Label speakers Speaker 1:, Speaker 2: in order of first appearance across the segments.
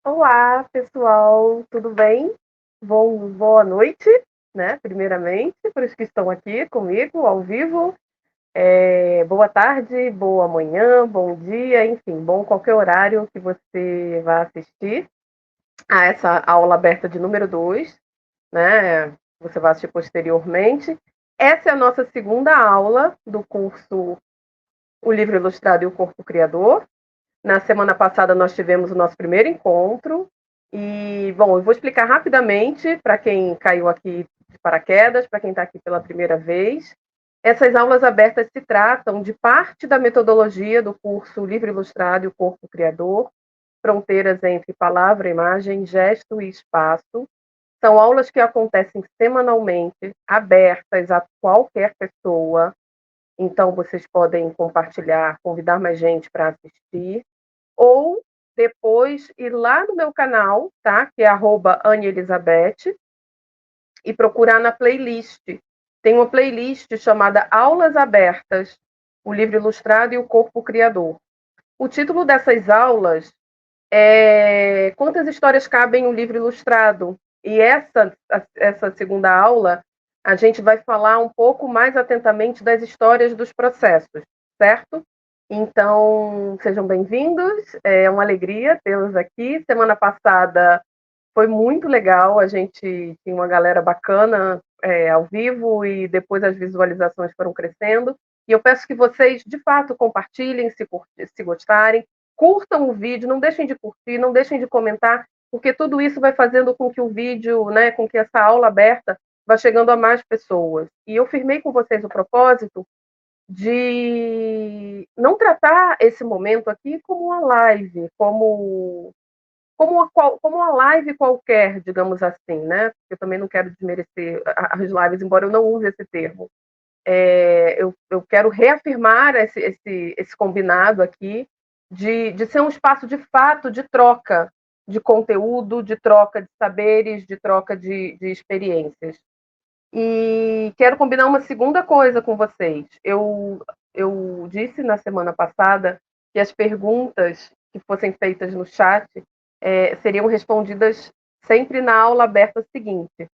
Speaker 1: Olá, pessoal, tudo bem? Boa noite, né? Primeiramente, por os que estão aqui comigo ao vivo. Boa tarde, boa manhã, bom dia, enfim, bom qualquer horário que você vá assistir a essa aula aberta de número 2, né? Você vai assistir posteriormente. Essa é a nossa segunda aula do curso O Livro Ilustrado e o Corpo Criador. Na semana passada nós tivemos o nosso primeiro encontro e, bom, eu vou explicar rapidamente para quem caiu aqui de paraquedas, para quem está aqui pela primeira vez. Essas aulas abertas se tratam de parte da metodologia do curso Livro Ilustrado e o Corpo Criador, Fronteiras entre Palavra, Imagem, Gesto e Espaço. São aulas que acontecem semanalmente, abertas a qualquer pessoa, então vocês podem compartilhar, convidar mais gente para assistir ou depois ir lá no meu canal, tá? Que é @AnneElizabeth, e procurar na playlist. Tem uma playlist chamada Aulas Abertas, o livro ilustrado e o corpo criador. O título dessas aulas é Quantas histórias cabem em um livro ilustrado? E essa segunda aula, a gente vai falar um pouco mais atentamente das histórias dos processos, certo? Então, sejam bem-vindos, é uma alegria tê-los aqui. Semana passada foi muito legal, a gente tinha uma galera bacana ao vivo e depois as visualizações foram crescendo. E eu peço que vocês, de fato, compartilhem se gostarem, curtam o vídeo, não deixem de curtir, não deixem de comentar, porque tudo isso vai fazendo com que o vídeo, né, com que essa aula aberta vá chegando a mais pessoas. E eu firmei com vocês o propósito de não tratar esse momento aqui como uma live, como uma live qualquer, digamos assim, né? Eu também não quero desmerecer as lives, embora eu não use esse termo. Eu quero reafirmar esse combinado aqui de ser um espaço de fato de troca de conteúdo, de troca de saberes, de troca de experiências. E quero combinar uma segunda coisa com vocês. Eu disse na semana passada que as perguntas que fossem feitas no chat seriam respondidas sempre na aula aberta seguinte.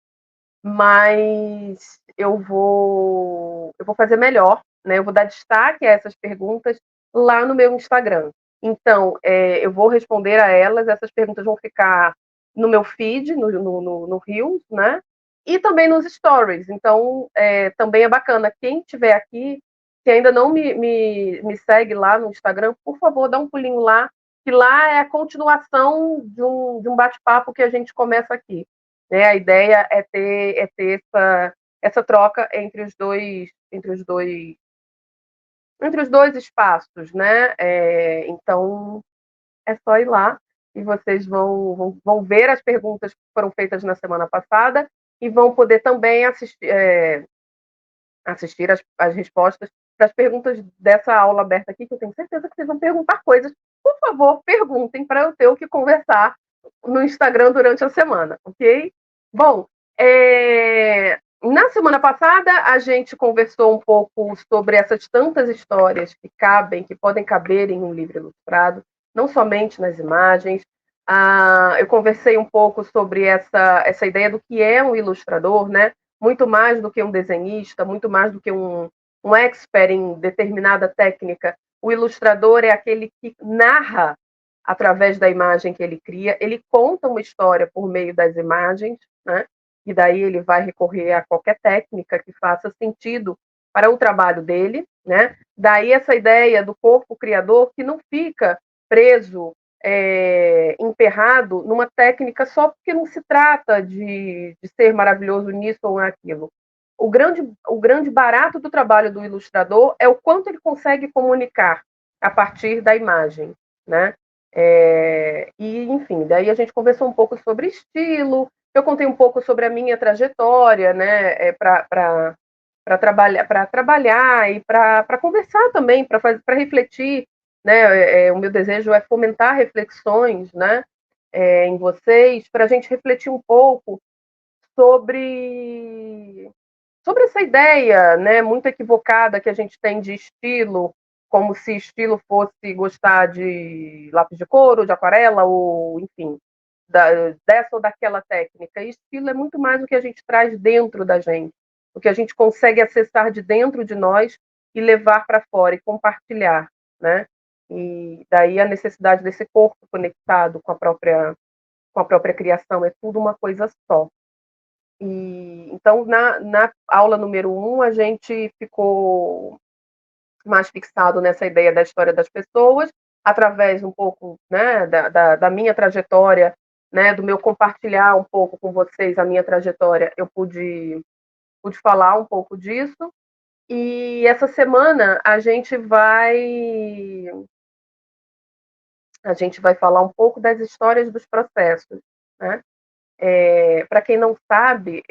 Speaker 1: Mas eu vou fazer melhor, né? Eu vou dar destaque a essas perguntas lá no meu Instagram. Então, eu vou responder a elas, essas perguntas vão ficar no meu feed, no Reels, né? E também nos stories. Então, também é bacana. Quem estiver aqui, se ainda não me segue lá no Instagram, por favor, dá um pulinho lá, que lá é a continuação de um bate-papo que a gente começa aqui. Né? A ideia é ter essa troca entre os dois espaços, né? Então é só ir lá e vocês vão ver as perguntas que foram feitas na semana passada e vão poder também assistir as respostas para as perguntas dessa aula aberta aqui, que eu tenho certeza que vocês vão perguntar coisas. Por favor, perguntem para eu ter o que conversar no Instagram durante a semana, ok? Bom, na semana passada a gente conversou um pouco sobre essas tantas histórias que podem caber em um livro ilustrado, não somente nas imagens. Eu conversei um pouco sobre essa ideia do que é um ilustrador, né? Muito mais do que um desenhista, muito mais do que um expert em determinada técnica. O ilustrador é aquele que narra através da imagem que ele cria, ele conta uma história por meio das imagens, né? E daí ele vai recorrer a qualquer técnica que faça sentido para o trabalho dele, né? Daí essa ideia do corpo criador que não fica preso, emperrado numa técnica só porque não se trata de ser maravilhoso nisso ou naquilo. O grande barato do trabalho do ilustrador é o quanto ele consegue comunicar a partir da imagem, né? E, enfim, daí a gente conversou um pouco sobre estilo, eu contei um pouco sobre a minha trajetória, né, para trabalhar e para conversar também, para refletir, né, o meu desejo é fomentar reflexões, né, em vocês, para a gente refletir um pouco sobre sobre essa ideia, né, muito equivocada que a gente tem de estilo, como se estilo fosse gostar de lápis de cor, ou de aquarela, ou enfim. dessa ou daquela técnica. E estilo é muito mais o que a gente traz dentro da gente, o que a gente consegue acessar de dentro de nós e levar para fora e compartilhar, né? E daí a necessidade desse corpo conectado com a própria criação, é tudo uma coisa só. E então na aula número 1 a gente ficou mais fixado nessa ideia da história das pessoas, através um pouco, né, da minha trajetória, né, do meu compartilhar um pouco com vocês a minha trajetória, eu pude falar um pouco disso. E essa semana a gente vai falar um pouco das histórias dos processos, né? Para quem não sabe,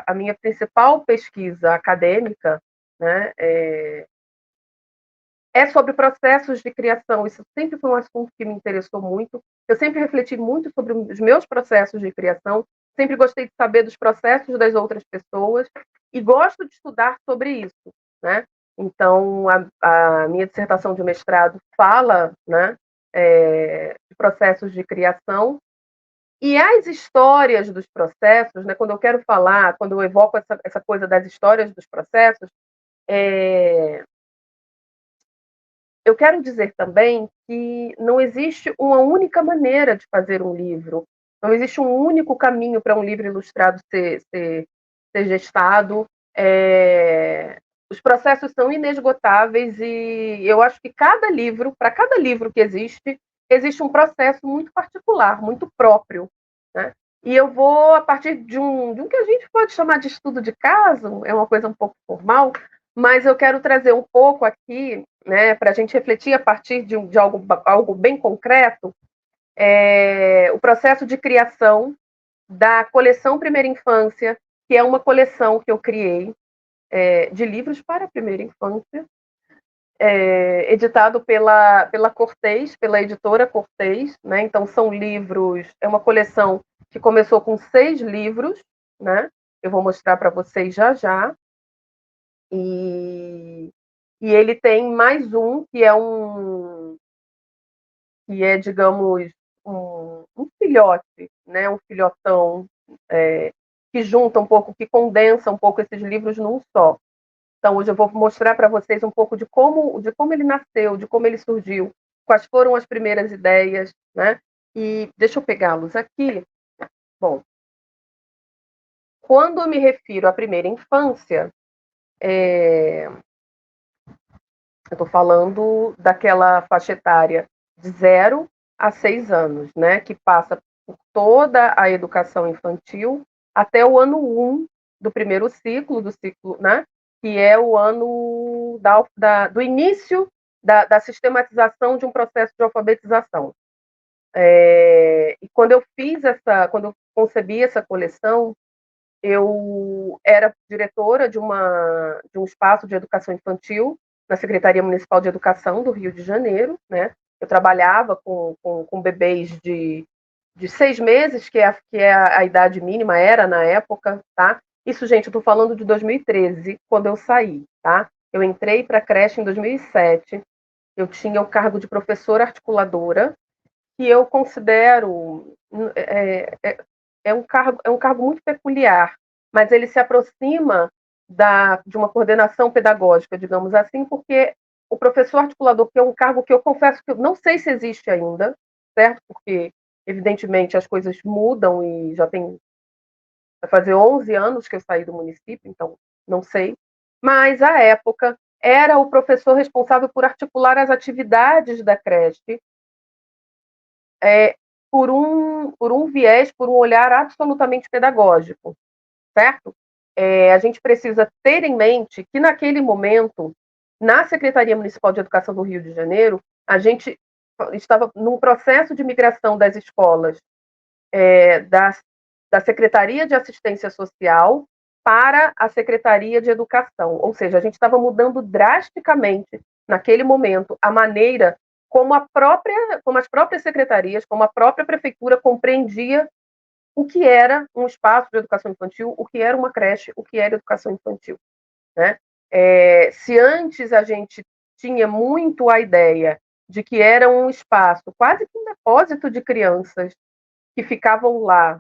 Speaker 1: a minha principal pesquisa acadêmica, né, é sobre processos de criação. Isso sempre foi um assunto que me interessou muito. Eu sempre refleti muito sobre os meus processos de criação, sempre gostei de saber dos processos das outras pessoas e gosto de estudar sobre isso, né? Então, a minha dissertação de mestrado fala, né, de processos de criação e as histórias dos processos, né, quando eu quero falar, quando eu evoco essa coisa das histórias dos processos, é, eu quero dizer também que não existe uma única maneira de fazer um livro, não existe um único caminho para um livro ilustrado ser gestado. Os processos são inesgotáveis e eu acho que para cada livro que existe um processo muito particular, muito próprio, né? E eu vou, a partir de um que a gente pode chamar de estudo de caso, é uma coisa um pouco formal, mas eu quero trazer um pouco aqui, né, para a gente refletir a partir de algo bem concreto, o processo de criação da coleção Primeira Infância, que é uma coleção que eu criei de livros para a primeira infância, editado pela Cortez, pela editora Cortez, né? Então são livros, é uma coleção que começou com 6 livros, né? Eu vou mostrar para vocês já já. E ele tem mais um digamos, um filhote, né? Um filhotão que junta um pouco, que condensa um pouco esses livros num só. Então, hoje eu vou mostrar para vocês um pouco de como ele nasceu, de como ele surgiu, quais foram as primeiras ideias, né? E deixa eu pegá-los aqui. Bom, quando eu me refiro à primeira infância, eu estou falando daquela faixa etária de 0 a 6 anos, né? Que passa por toda a educação infantil até o ano 1 do primeiro ciclo, né? Que é o ano do início da sistematização de um processo de alfabetização. E quando quando eu concebi essa coleção, eu era diretora de um espaço de educação infantil na Secretaria Municipal de Educação do Rio de Janeiro, né? Eu trabalhava com bebês de 6 meses, que é a idade mínima, era na época, tá? Isso, gente, eu estou falando de 2013, quando eu saí, tá? Eu entrei para a creche em 2007, eu tinha o cargo de professora articuladora, que eu considero é um cargo muito peculiar, mas ele se aproxima de uma coordenação pedagógica, digamos assim, porque o professor articulador, que é um cargo que eu confesso que eu não sei se existe ainda, certo? Porque, evidentemente, as coisas mudam e vai fazer 11 anos que eu saí do município, então não sei. Mas, à época, era o professor responsável por articular as atividades da creche por um viés, por um olhar absolutamente pedagógico, certo? A gente precisa ter em mente que, naquele momento, na Secretaria Municipal de Educação do Rio de Janeiro, a gente estava num processo de migração das escolas da Secretaria de Assistência Social para a Secretaria de Educação. Ou seja, a gente estava mudando drasticamente, naquele momento, a maneira como as próprias secretarias, como a própria prefeitura compreendia o que era um espaço de educação infantil, o que era uma creche, o que era educação infantil, né? Se antes a gente tinha muito a ideia de que era um espaço, quase que um depósito de crianças, que ficavam lá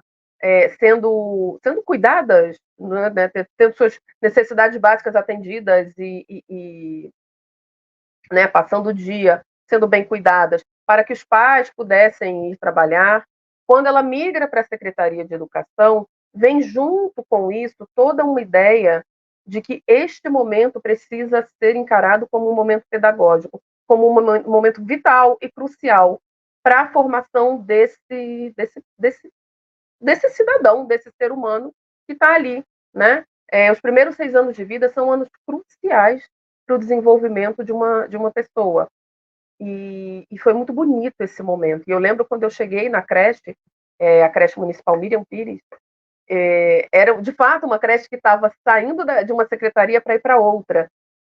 Speaker 1: sendo cuidadas, né, tendo suas necessidades básicas atendidas né, passando o dia, sendo bem cuidadas, para que os pais pudessem ir trabalhar. Quando ela migra para a Secretaria de Educação, vem junto com isso toda uma ideia de que este momento precisa ser encarado como um momento pedagógico, como um momento vital e crucial para a formação desse cidadão, desse ser humano que está ali, né? Os primeiros 6 anos de vida são anos cruciais para o desenvolvimento de uma pessoa. E foi muito bonito esse momento. E eu lembro quando eu cheguei na creche, a creche municipal Miriam Pires, era de fato uma creche que estava saindo de uma secretaria para ir para outra.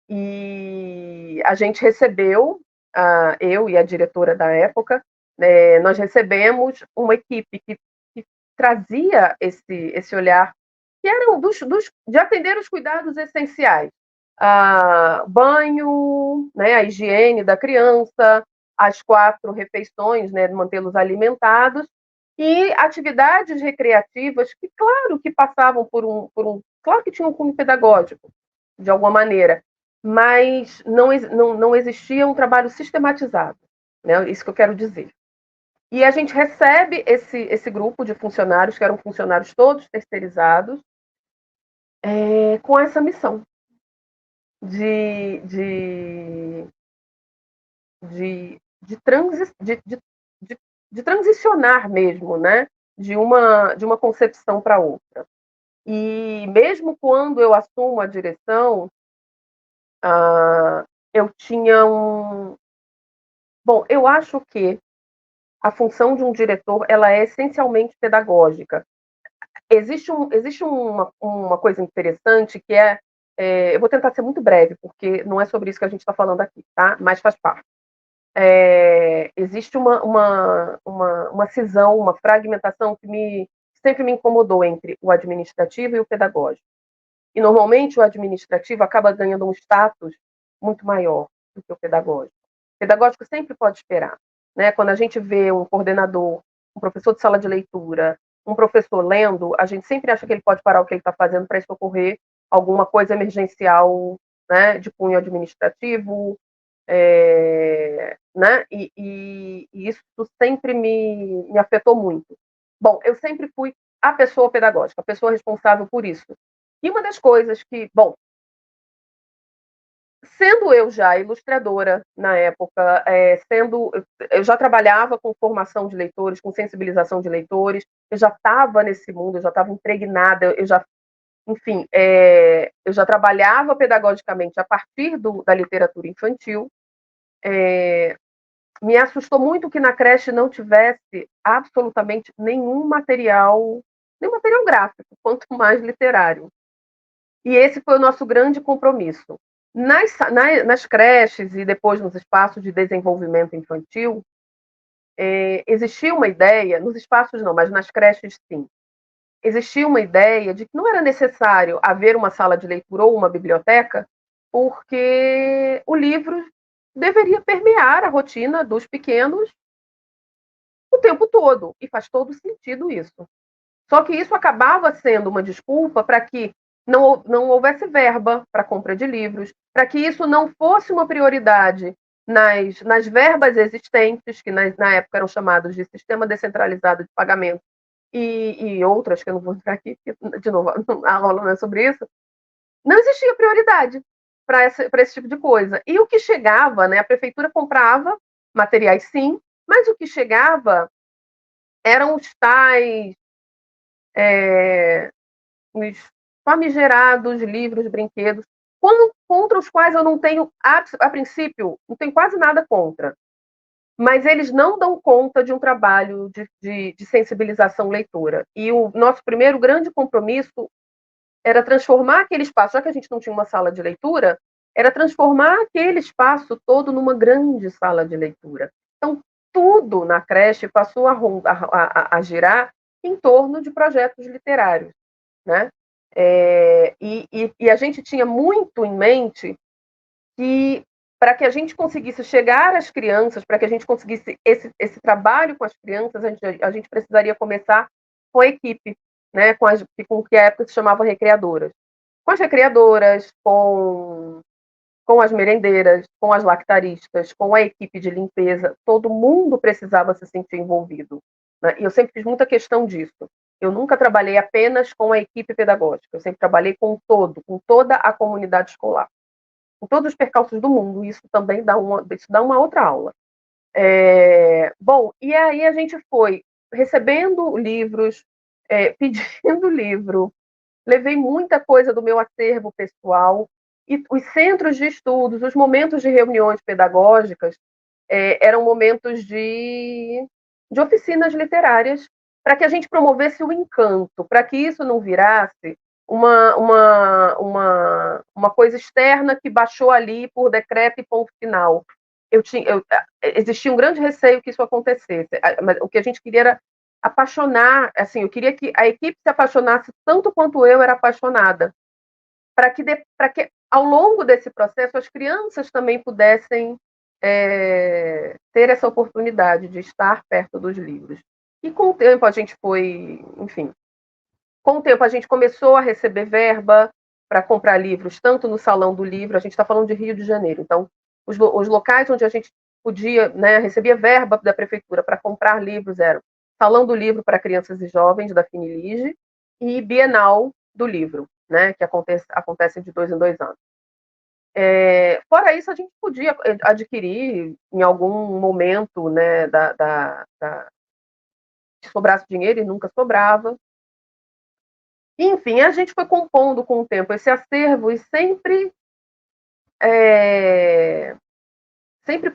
Speaker 1: E a gente recebeu, eu e a diretora da época, nós recebemos uma equipe que trazia esse olhar, que eram de atender os cuidados essenciais. Banho, né, a higiene da criança, as 4 refeições, né, mantê-los alimentados, e atividades recreativas que, claro, que passavam claro que tinham um cunho pedagógico, de alguma maneira, mas não existia um trabalho sistematizado, né, isso que eu quero dizer. E a gente recebe esse grupo de funcionários, que eram funcionários todos terceirizados, com essa missão de, de, de transicionar mesmo, né? De uma concepção para outra. E mesmo quando eu assumo a direção, eu tinha um... Bom, eu acho que a função de um diretor ela é essencialmente pedagógica. Existe uma coisa interessante que eu vou tentar ser muito breve, porque não é sobre isso que a gente está falando aqui, tá? Mas faz parte. Existe uma cisão, uma fragmentação que sempre me incomodou entre o administrativo e o pedagógico. E, normalmente, o administrativo acaba ganhando um status muito maior do que o pedagógico. O pedagógico sempre pode esperar, né? Quando a gente vê um coordenador, um professor de sala de leitura, um professor lendo, a gente sempre acha que ele pode parar o que ele está fazendo para socorrer alguma coisa emergencial, né, de cunho administrativo, né? E isso sempre me afetou muito. Bom, eu sempre fui a pessoa pedagógica, a pessoa responsável por isso. E uma das coisas que, bom, sendo eu já ilustradora na época, eu já trabalhava com formação de leitores, com sensibilização de leitores, eu já estava nesse mundo, eu já estava impregnada, enfim, eu já trabalhava pedagogicamente a partir da literatura infantil. Me assustou muito que na creche não tivesse absolutamente nenhum material gráfico, quanto mais literário. E esse foi o nosso grande compromisso. Nas creches e depois nos espaços de desenvolvimento infantil, existia uma ideia, nos espaços não, mas nas creches sim, existia uma ideia de que não era necessário haver uma sala de leitura ou uma biblioteca, porque o livro deveria permear a rotina dos pequenos o tempo todo, e faz todo sentido isso. Só que isso acabava sendo uma desculpa para que não houvesse verba para compra de livros, para que isso não fosse uma prioridade nas verbas existentes, que na época eram chamados de Sistema Descentralizado de Pagamento, e outras, que eu não vou entrar aqui, porque, de novo, a aula não é sobre isso. Não existia prioridade para esse tipo de coisa. E o que chegava, né, a prefeitura comprava materiais, sim, mas o que chegava eram os tais os famigerados livros, brinquedos, contra os quais eu não tenho, a princípio, não tenho quase nada contra. Mas eles não dão conta de um trabalho de sensibilização leitora. E o nosso primeiro grande compromisso era transformar aquele espaço, já que a gente não tinha uma sala de leitura, era transformar aquele espaço todo numa grande sala de leitura. Então, tudo na creche passou a girar em torno de projetos literários, né? E a gente tinha muito em mente que para que a gente conseguisse chegar às crianças, para que a gente conseguisse esse trabalho com as crianças, a gente precisaria começar com a equipe, né, com que a época se chamava recreadoras. Com as recreadoras, com as merendeiras, com as lactaristas, com a equipe de limpeza, todo mundo precisava se sentir envolvido. Né? E eu sempre fiz muita questão disso. Eu nunca trabalhei apenas com a equipe pedagógica, eu sempre trabalhei com com toda a comunidade escolar. Com todos os percalços do mundo, isso também dá uma outra aula. Bom, e aí a gente foi recebendo livros, pedindo livro, levei muita coisa do meu acervo pessoal, e os centros de estudos, os momentos de reuniões pedagógicas, eram momentos de oficinas literárias, para que a gente promovesse o encanto, para que isso não virasse uma coisa externa que baixou ali por decreto e ponto final. Existia um grande receio que isso acontecesse, mas o que a gente queria era apaixonar, assim, eu queria que a equipe se apaixonasse tanto quanto eu era apaixonada, para que ao longo desse processo as crianças também pudessem ter essa oportunidade de estar perto dos livros. E com o tempo a gente foi, enfim, com o tempo a gente começou a receber verba para comprar livros, tanto no Salão do Livro, a gente está falando de Rio de Janeiro, então os locais onde a gente podia, né, recebia verba da prefeitura para comprar livros eram Salão do Livro para Crianças e Jovens, da Finilige, e Bienal do Livro, né, que acontece de 2 em 2 anos. Fora isso, a gente podia adquirir em algum momento, né, se sobrasse dinheiro, e nunca sobrava. Enfim, a gente foi compondo com o tempo esse acervo e sempre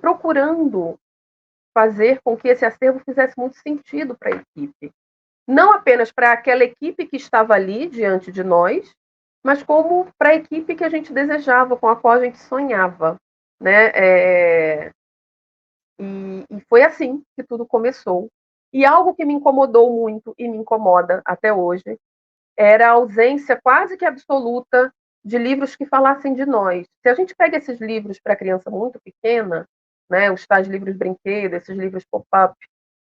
Speaker 1: procurando fazer com que esse acervo fizesse muito sentido para a equipe. Não apenas para aquela equipe que estava ali diante de nós, mas como para a equipe que a gente desejava, com a qual a gente sonhava. Né? E foi assim que tudo começou. E algo que me incomodou muito e me incomoda até hoje era a ausência quase que absoluta de livros que falassem de nós. Se a gente pega esses livros para criança muito pequena, né, os tais livros brinquedo, esses livros pop-up,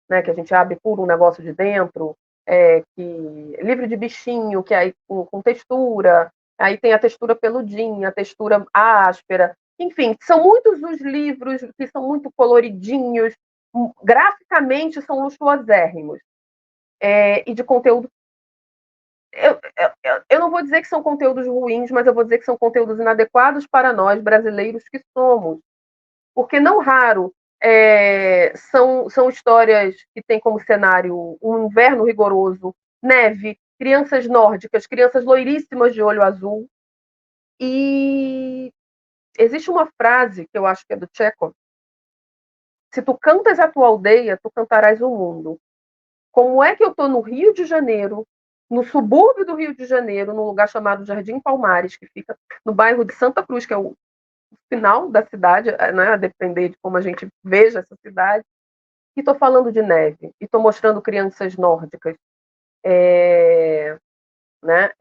Speaker 1: né, que a gente abre por um negócio de dentro, livro de bichinho, que aí com textura, aí tem a textura peludinha, a textura áspera, enfim, são muitos os livros que são muito coloridinhos, graficamente são luxuosérrimos, e de conteúdo. Eu não vou dizer que são conteúdos ruins, mas eu vou dizer que são conteúdos inadequados para nós, brasileiros que somos. Porque não raro são histórias que têm como cenário um inverno rigoroso, neve, crianças nórdicas, crianças loiríssimas de olho azul. E existe uma frase que eu acho que é do Chekhov: se tu cantas a tua aldeia, tu cantarás o mundo. Como é que eu estou no Rio de Janeiro, no subúrbio do Rio de Janeiro, num lugar chamado Jardim Palmares, que fica no bairro de Santa Cruz, que é o final da cidade, né, a depender de como a gente veja essa cidade, e estou falando de neve, e estou mostrando crianças nórdicas. Né,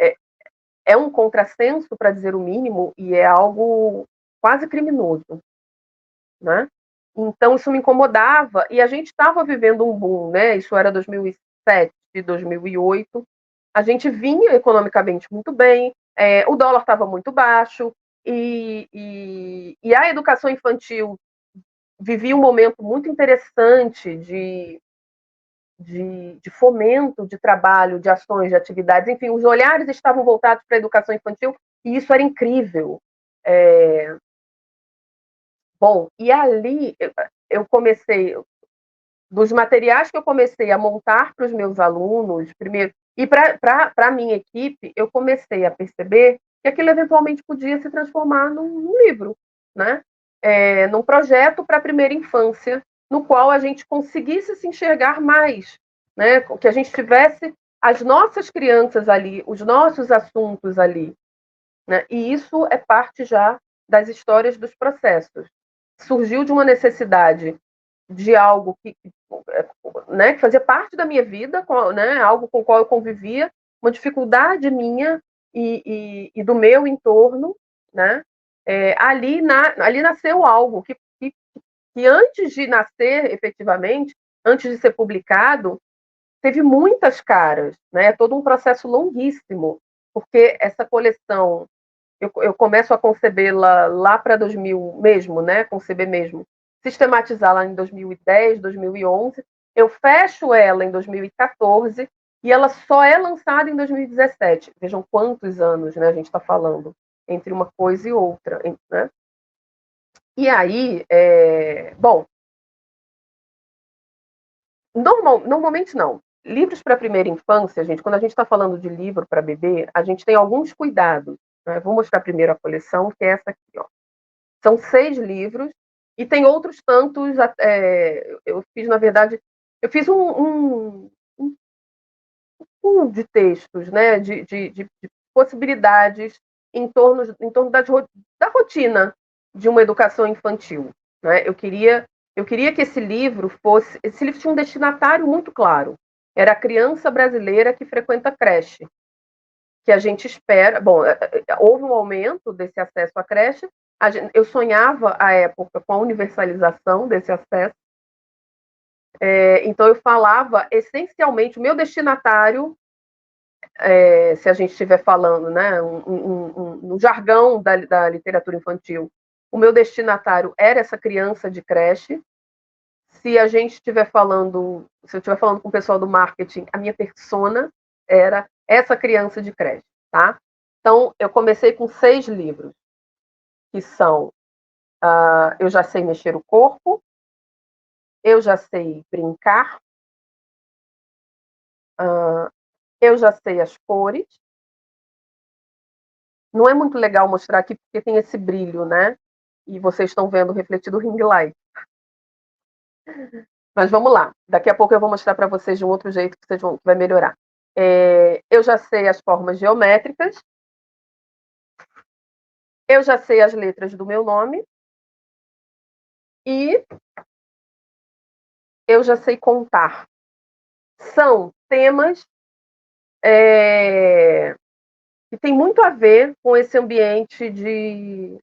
Speaker 1: é um contrassenso, para dizer o mínimo, e é algo quase criminoso. Né? Então, isso me incomodava, e a gente estava vivendo um boom, né? Isso era 2007, 2008, a gente vinha economicamente muito bem, o dólar estava muito baixo, e a educação infantil vivia um momento muito interessante de fomento de trabalho, de ações, de atividades, enfim, os olhares estavam voltados para a educação infantil, e isso era incrível. Bom, e ali eu comecei, dos materiais que eu comecei a montar para os meus alunos, primeiro, e para a minha equipe, eu comecei a perceber que aquilo eventualmente podia se transformar num livro, né? Num projeto para a primeira infância, no qual a gente conseguisse se enxergar mais, né? Que a gente tivesse as nossas crianças ali, os nossos assuntos ali. Né? E isso é parte já das histórias dos processos. Surgiu de uma necessidade de algo que fazia parte da minha vida, né, algo com o qual eu convivia, uma dificuldade minha e do meu entorno, né, ali nasceu algo que antes de nascer, efetivamente, antes de ser publicado, teve muitas caras, né? É todo um processo longuíssimo, porque essa coleção, eu começo a concebê-la lá para 2000 mesmo, né? Conceber mesmo, sistematizá-la em 2010, 2011, eu fecho ela em 2014 e ela só é lançada em 2017. Vejam quantos anos, né, a gente está falando entre uma coisa e outra, né? E aí, bom, normalmente não. Livros para primeira infância, gente, quando a gente está falando de livro para bebê, a gente tem alguns cuidados. Né? Vou mostrar primeiro a coleção, que é essa aqui, ó. São 6 livros, e tem outros tantos. Eu fiz, na verdade, eu fiz um pool de textos, né, de possibilidades em torno da rotina de uma educação infantil. Né? Eu queria que esse livro tinha um destinatário muito claro. Era a criança brasileira que frequenta creche, que a gente espera. Bom, houve um aumento desse acesso à creche. Eu sonhava à época com a universalização desse acesso. Então eu falava essencialmente o meu destinatário, se a gente estiver falando, né, no jargão da literatura infantil, o meu destinatário era essa criança de creche. Se a gente estiver falando, se eu estiver falando com o pessoal do marketing, a minha persona era essa criança de creche, tá? Então, eu comecei com 6 livros, que são Eu Já Sei Mexer o Corpo, Eu Já Sei Brincar, Eu Já Sei as Cores. Não é muito legal mostrar aqui porque tem esse brilho, né? E vocês estão vendo refletido o ring light. Mas vamos lá. Daqui a pouco eu vou mostrar para vocês de um outro jeito que vai melhorar. Eu já sei as formas geométricas. Eu já sei as letras do meu nome. E eu já sei contar. São temas que tem muito a ver com esse ambiente de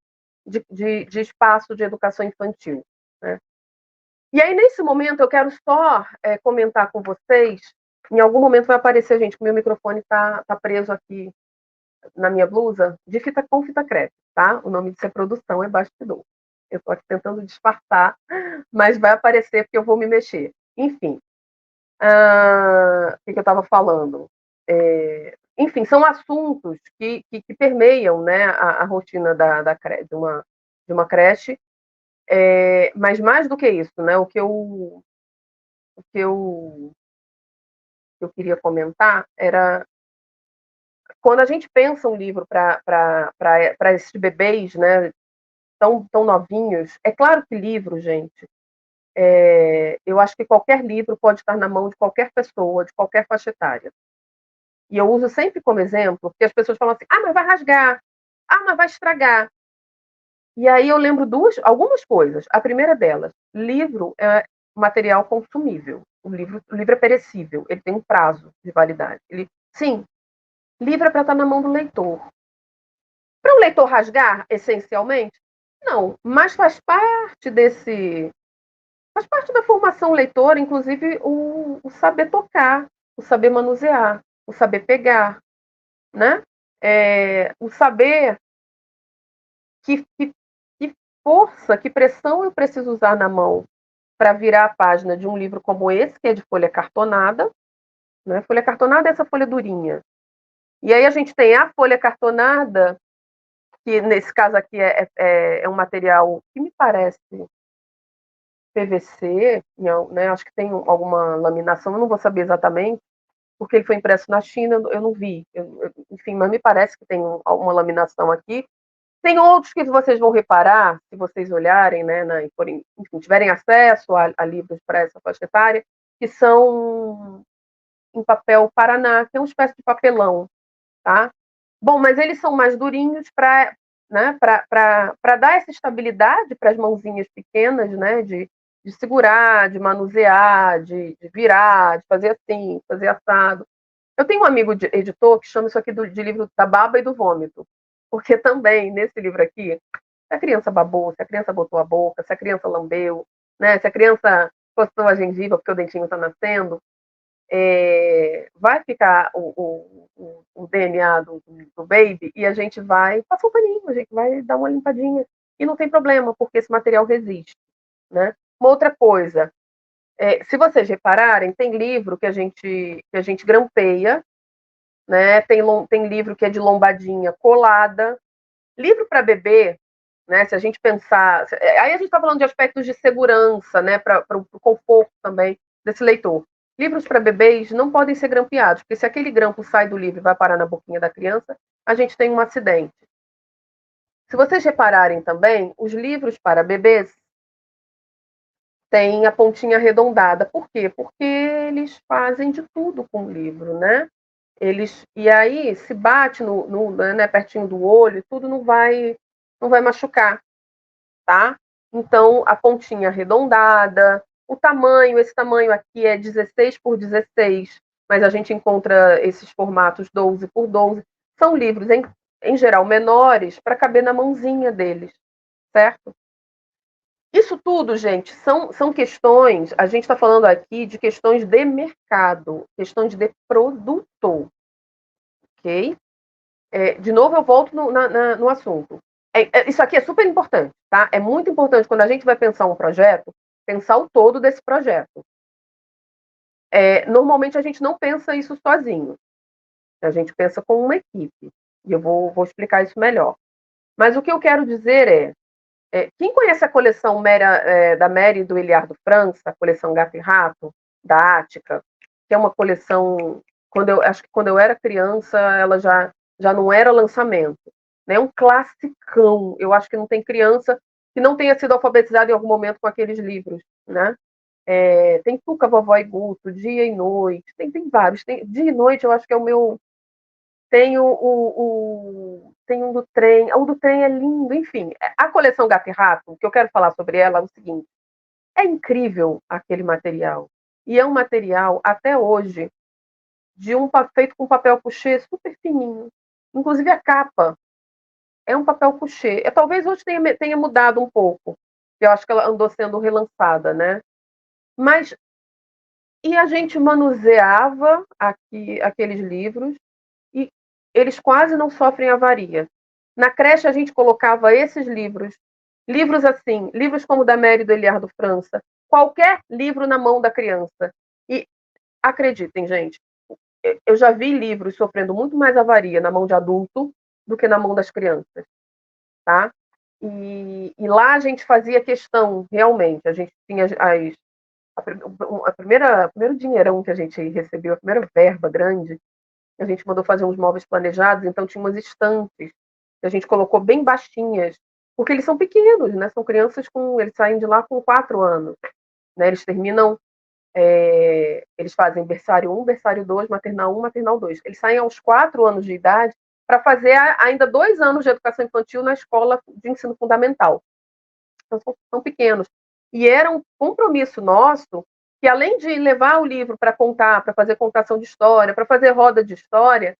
Speaker 1: espaço de educação infantil. Né? E aí, nesse momento, eu quero só comentar com vocês. Em algum momento vai aparecer, gente, que o meu microfone está preso aqui na minha blusa, com fita crepe, tá? O nome disso é produção, é bastidor. Eu estou aqui tentando disfarçar, mas vai aparecer porque eu vou me mexer. Enfim, o que eu estava falando? Enfim, são assuntos que permeiam, né, a rotina de uma creche, mas mais do que isso, né, o que eu queria comentar era quando a gente pensa um livro para esses bebês, né, tão novinhos. É claro que livro, gente, eu acho que qualquer livro pode estar na mão de qualquer pessoa, de qualquer faixa etária. E eu uso sempre como exemplo, porque as pessoas falam assim: ah, mas vai rasgar, ah, mas vai estragar. E aí eu lembro algumas coisas. A primeira delas, livro é material consumível. O livro é perecível, ele tem um prazo de validade. Sim, livro é para estar na mão do leitor. Para o leitor rasgar, essencialmente? Não, mas faz parte da formação leitora, inclusive o saber tocar, o saber manusear, o saber pegar, né? O saber que força, que pressão eu preciso usar na mão para virar a página de um livro como esse, que é de folha cartonada, né? Folha cartonada é essa folha durinha. E aí a gente tem a folha cartonada, que nesse caso aqui é um material que me parece PVC, né? Acho que tem alguma laminação, eu não vou saber exatamente, porque ele foi impresso na China, eu não vi. Enfim, mas me parece que tem uma laminação aqui. Tem outros que vocês vão reparar, se vocês olharem, né, enfim, tiverem acesso a livros para essa faixa etária, que são em papel Paraná, que é uma espécie de papelão, tá? Bom, mas eles são mais durinhos para, né, para dar essa estabilidade para as mãozinhas pequenas, né, de segurar, de manusear, de virar, de fazer assim, fazer assado. Eu tenho um amigo editor que chama isso aqui de livro da baba e do vômito, porque também nesse livro aqui Se a criança babou, se a criança botou a boca, se a criança lambeu, né? Se a criança coçou a gengiva porque o dentinho está nascendo, vai ficar o DNA do baby e a gente vai passar um paninho, a gente vai dar uma limpadinha. E não tem problema, porque esse material resiste, né? Uma outra coisa, se vocês repararem, tem livro que a gente grampeia, né? Tem livro que é de lombadinha colada. Livro para bebê, né? Se a gente pensar. Aí a gente está falando de aspectos de segurança, né? Para o conforto também desse leitor. Livros para bebês não podem ser grampeados, porque se aquele grampo sai do livro e vai parar na boquinha da criança, a gente tem um acidente. Se vocês repararem também, os livros para bebês têm a pontinha arredondada. Por quê? Porque eles fazem de tudo com o livro, né? E aí, se bate né, pertinho do olho, tudo não vai machucar, tá? Então, a pontinha arredondada, o tamanho, esse tamanho aqui é 16 por 16, mas a gente encontra esses formatos 12 por 12. São livros, em geral, menores, para caber na mãozinha deles, certo? Isso tudo, gente, são questões, a gente está falando aqui de questões de mercado, questões de produto, ok? De novo, eu volto no assunto. Isso aqui é super importante, tá? É muito importante quando a gente vai pensar um projeto, pensar o todo desse projeto. Normalmente a gente não pensa isso sozinho. A gente pensa com uma equipe. E eu vou explicar isso melhor. Mas o que eu quero dizer quem conhece a coleção da Mary e do Eliardo França, a coleção Gato e Rato, da Ática, que é uma coleção, acho que quando eu era criança, ela já não era lançamento. É um classicão. Eu acho que não tem criança que não tenha sido alfabetizada em algum momento com aqueles livros, né? Tem Tuca, Vovó e Guto, Dia e Noite, tem vários. Dia e Noite eu acho que é o meu. Tem um do trem. O do trem é lindo, enfim. A coleção Gato e Rato, o que eu quero falar sobre ela é o seguinte: é incrível aquele material. E é um material, até hoje, feito com papel couché super fininho. Inclusive a capa é um papel couché. Talvez hoje tenha mudado um pouco. Eu acho que ela andou sendo relançada, né? Mas e a gente manuseava aqueles livros e eles quase não sofrem avaria. Na creche a gente colocava esses livros assim, livros como o da Mary do Eliardo França, qualquer livro na mão da criança. E acreditem, gente, eu já vi livros sofrendo muito mais avaria na mão de adulto do que na mão das crianças, tá? E lá a gente fazia questão, realmente, a gente tinha o primeiro dinheirão que a gente recebeu, a primeira verba grande, a gente mandou fazer uns móveis planejados, então tinha umas estantes que a gente colocou bem baixinhas, porque eles são pequenos, né? São crianças eles saem de lá com 4 anos, né? Eles terminam, eles fazem berçário 1, berçário 2, maternal 1, maternal 2. Eles saem aos 4 anos de idade para fazer ainda 2 anos de educação infantil na escola de ensino fundamental. Então são pequenos. E era um compromisso nosso que, além de levar o livro para contar, para fazer contação de história, para fazer roda de história,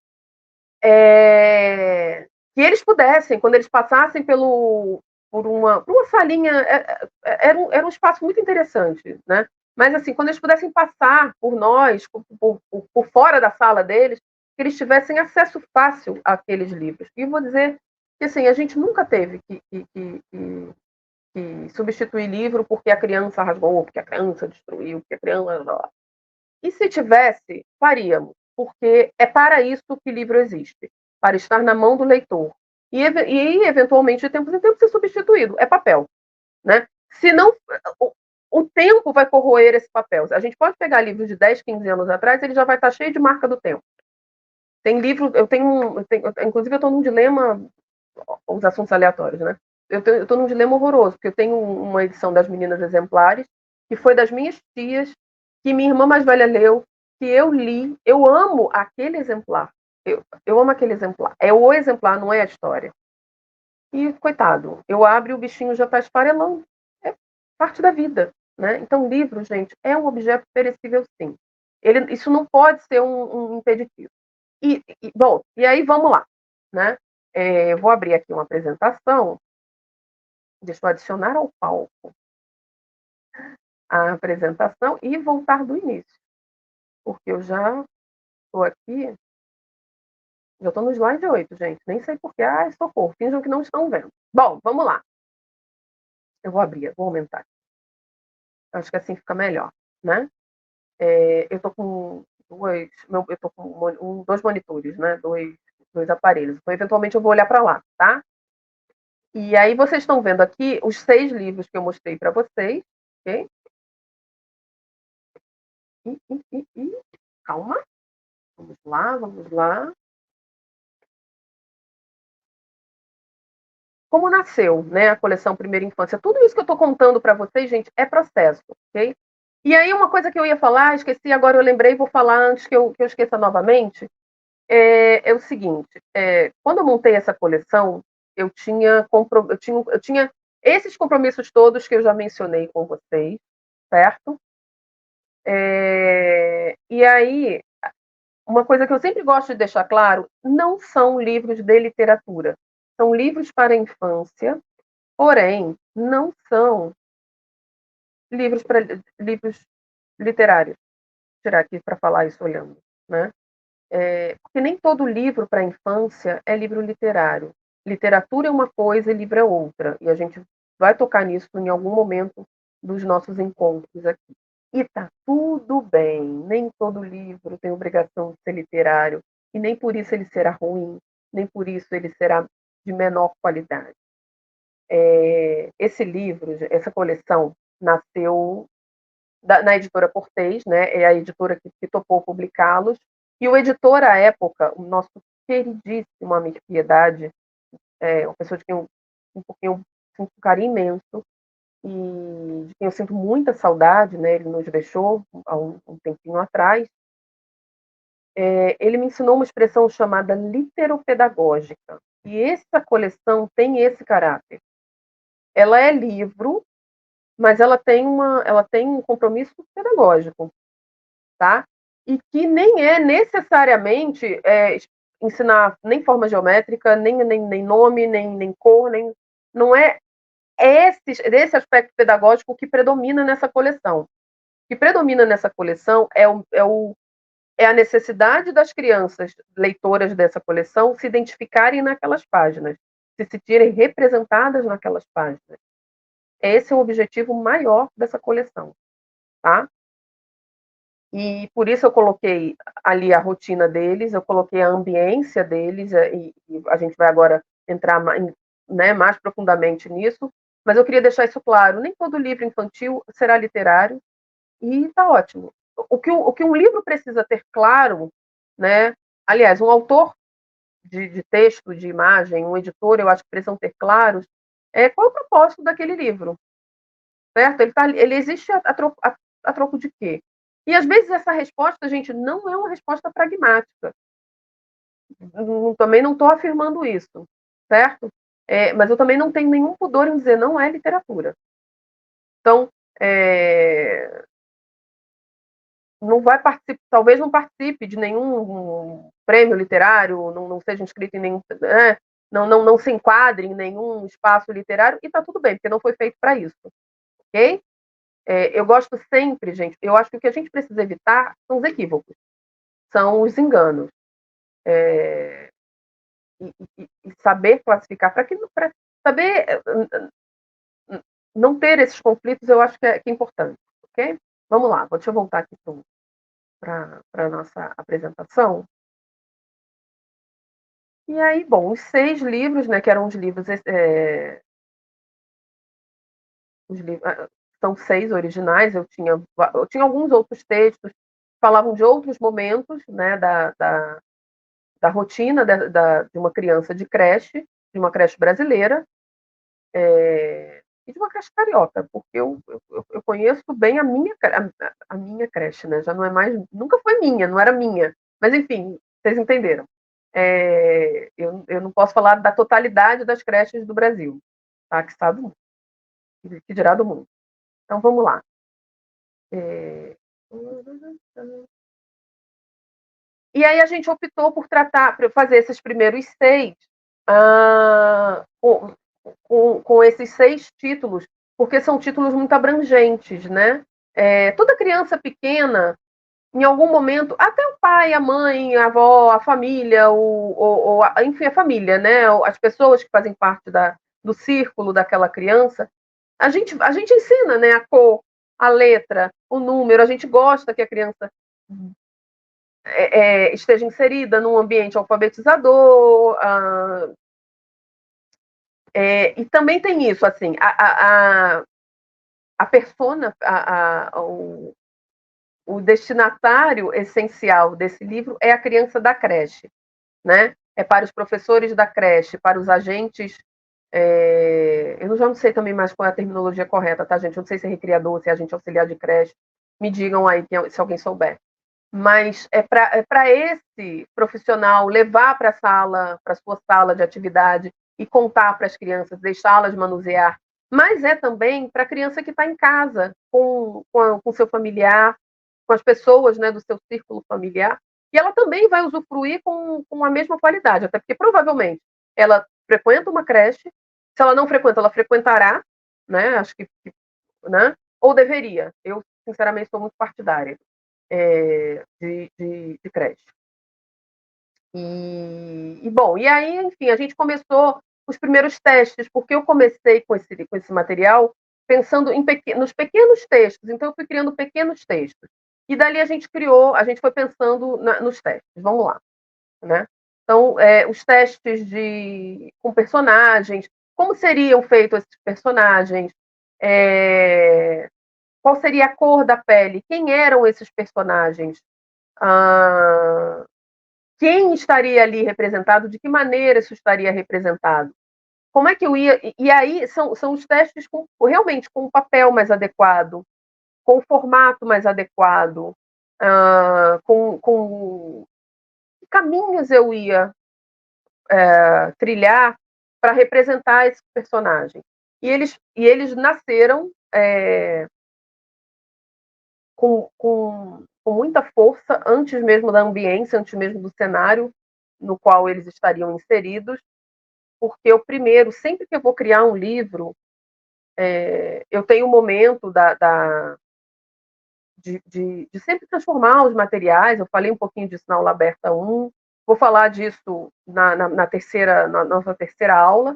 Speaker 1: que eles pudessem, quando eles passassem por uma salinha, era um espaço muito interessante, né? Mas, assim, quando eles pudessem passar por nós, por fora da sala deles, que eles tivessem acesso fácil àqueles livros. E vou dizer que, assim, a gente nunca teve que substituir livro porque a criança rasgou, porque a criança destruiu, porque a criança... E se tivesse, faríamos, porque é para isso que livro existe, para estar na mão do leitor. E eventualmente, de tempos em tempos, ser substituído. É papel, né? Se não, o tempo vai corroer esse papel. A gente pode pegar livros de 10, 15 anos atrás, ele já vai estar cheio de marca do tempo. Tem livro, inclusive eu estou num dilema, os assuntos aleatórios, né? Eu estou num dilema horroroso, porque eu tenho uma edição das Meninas Exemplares, que foi das minhas tias, que minha irmã mais velha leu, que eu li. Eu amo aquele exemplar. Eu amo aquele exemplar. É o exemplar, não é a história. E, coitado, eu abro e o bichinho já está esfarelando. É parte da vida, né? Então, livro, gente, é um objeto perecível, sim. Isso não pode ser um impeditivo. Bom, e aí vamos lá, né? Vou abrir aqui uma apresentação Deixa eu adicionar ao palco a apresentação e voltar do início, porque eu já estou aqui, já estou no slide 8, gente. Nem sei porquê. Ai, socorro, finjam que não estão vendo. Bom, vamos lá. Eu vou abrir, vou aumentar. Acho que assim fica melhor, né? Eu estou com eu tô com dois monitores, né? Dois aparelhos. Então, eventualmente, eu vou olhar para lá, tá? E aí, vocês estão vendo aqui os 6 livros que eu mostrei para vocês, ok? Calma. Vamos lá, vamos lá. Como nasceu, né, a coleção Primeira Infância? Tudo isso que eu estou contando para vocês, gente, é processo, ok? E aí, uma coisa que eu ia falar, esqueci, agora eu lembrei, vou falar antes que eu esqueça novamente, é o seguinte, quando eu montei essa coleção, eu tinha esses compromissos todos que eu já mencionei com vocês, certo? E aí, uma coisa que eu sempre gosto de deixar claro, não são livros de literatura, são livros para a infância, porém, não são livros literários. Vou tirar aqui para falar isso olhando, né? Porque nem todo livro para a infância é livro literário. Literatura é uma coisa e livro é outra. E a gente vai tocar nisso em algum momento dos nossos encontros aqui. E tá tudo bem. Nem todo livro tem obrigação de ser literário. E nem por isso ele será ruim, nem por isso ele será de menor qualidade. Esse livro, essa coleção, nasceu na editora Cortez, né? É a editora que topou publicá-los. E o editor, à época, o nosso queridíssimo Amir Piedade, uma pessoa de quem eu sinto um carinho imenso e de quem eu sinto muita saudade, né? Ele nos deixou há um tempinho atrás. Ele me ensinou uma expressão chamada literopedagógica. E essa coleção tem esse caráter. Ela é livro, mas ela tem um compromisso pedagógico, tá? E que nem é necessariamente ensinar nem forma geométrica, nem nome, nem cor, não é esse aspecto pedagógico que predomina nessa coleção. O que predomina nessa coleção é a necessidade das crianças leitoras dessa coleção se identificarem naquelas páginas, se sentirem representadas naquelas páginas. Esse é o objetivo maior dessa coleção, tá? E por isso eu coloquei ali a rotina deles, eu coloquei a ambiência deles, e a gente vai agora entrar mais profundamente nisso, mas eu queria deixar isso claro, nem todo livro infantil será literário, e está ótimo. O que um livro precisa ter claro, né? Aliás, um autor de texto, de imagem, um editor, eu acho que precisam ter claros qual é o propósito daquele livro, certo? Ele existe a troco de quê? E às vezes essa resposta, gente, não é uma resposta pragmática. Também não estou afirmando isso, certo? Mas eu também não tenho nenhum pudor em dizer não é literatura. Então, não vai participar, talvez não participe de nenhum prêmio literário, não seja inscrito em nenhum, né? Não se enquadre em nenhum espaço literário, e está tudo bem, porque não foi feito para isso, ok? Eu gosto sempre, gente, eu acho que o que a gente precisa evitar são os equívocos, são os enganos. E saber classificar, para saber não ter esses conflitos, eu acho que é importante, ok? Vamos lá, deixa eu voltar aqui para a nossa apresentação. E aí, bom, os 6 livros, né, que eram são 6 originais, eu tinha alguns outros textos que falavam de outros momentos, né, da rotina de uma criança de uma creche brasileira, e de uma creche carioca, porque eu conheço bem a minha creche, né? Já não é mais, nunca foi minha, não era minha, mas enfim, vocês entenderam. Eu não posso falar da totalidade das creches do Brasil, tá? Que está do mundo, que dirá do mundo. Então vamos lá. É... E aí a gente optou por fazer esses primeiros 6 com esses 6 títulos, porque são títulos muito abrangentes, né? Toda criança pequena, em algum momento, até o pai, a mãe, a avó, a família, enfim, a família, né? As pessoas que fazem parte do círculo daquela criança, a gente ensina, né? A cor, a letra, o número, a gente gosta que a criança esteja inserida num ambiente alfabetizador. E também tem isso, assim, a persona, o destinatário essencial desse livro é a criança da creche, né? É para os professores da creche, para os agentes. Eu já não sei também mais qual é a terminologia correta, tá, gente? Eu não sei se é recriador, se é agente auxiliar de creche. Me digam aí se alguém souber. Mas é para esse profissional levar para a sala, para a sua sala de atividade e contar para as crianças, deixá-las manusear. Mas é também para a criança que está em casa, com seu familiar, com as pessoas, né, do seu círculo familiar, e ela também vai usufruir com a mesma qualidade, até porque provavelmente ela frequenta uma creche, se ela não frequenta, ela frequentará, né, acho que, né, ou deveria. Eu, sinceramente, sou muito partidária de creche. Bom, e aí, enfim, a gente começou os primeiros testes, porque eu comecei com esse material pensando nos pequenos textos, então eu fui criando pequenos textos. E dali a gente foi pensando nos testes. Vamos lá, né? Então, os testes com personagens, como seriam feitos esses personagens, qual seria a cor da pele, quem eram esses personagens, quem estaria ali representado, de que maneira isso estaria representado. Como é que eu ia. E aí são os testes realmente com o papel mais adequado, com o formato mais adequado, com que caminhos eu ia trilhar para representar esse personagem. E eles nasceram com muita força, antes mesmo da ambiência, antes mesmo do cenário no qual eles estariam inseridos, porque sempre que eu vou criar um livro, eu tenho um momento de sempre transformar os materiais. Eu falei um pouquinho disso na aula aberta 1, vou falar disso na nossa terceira aula,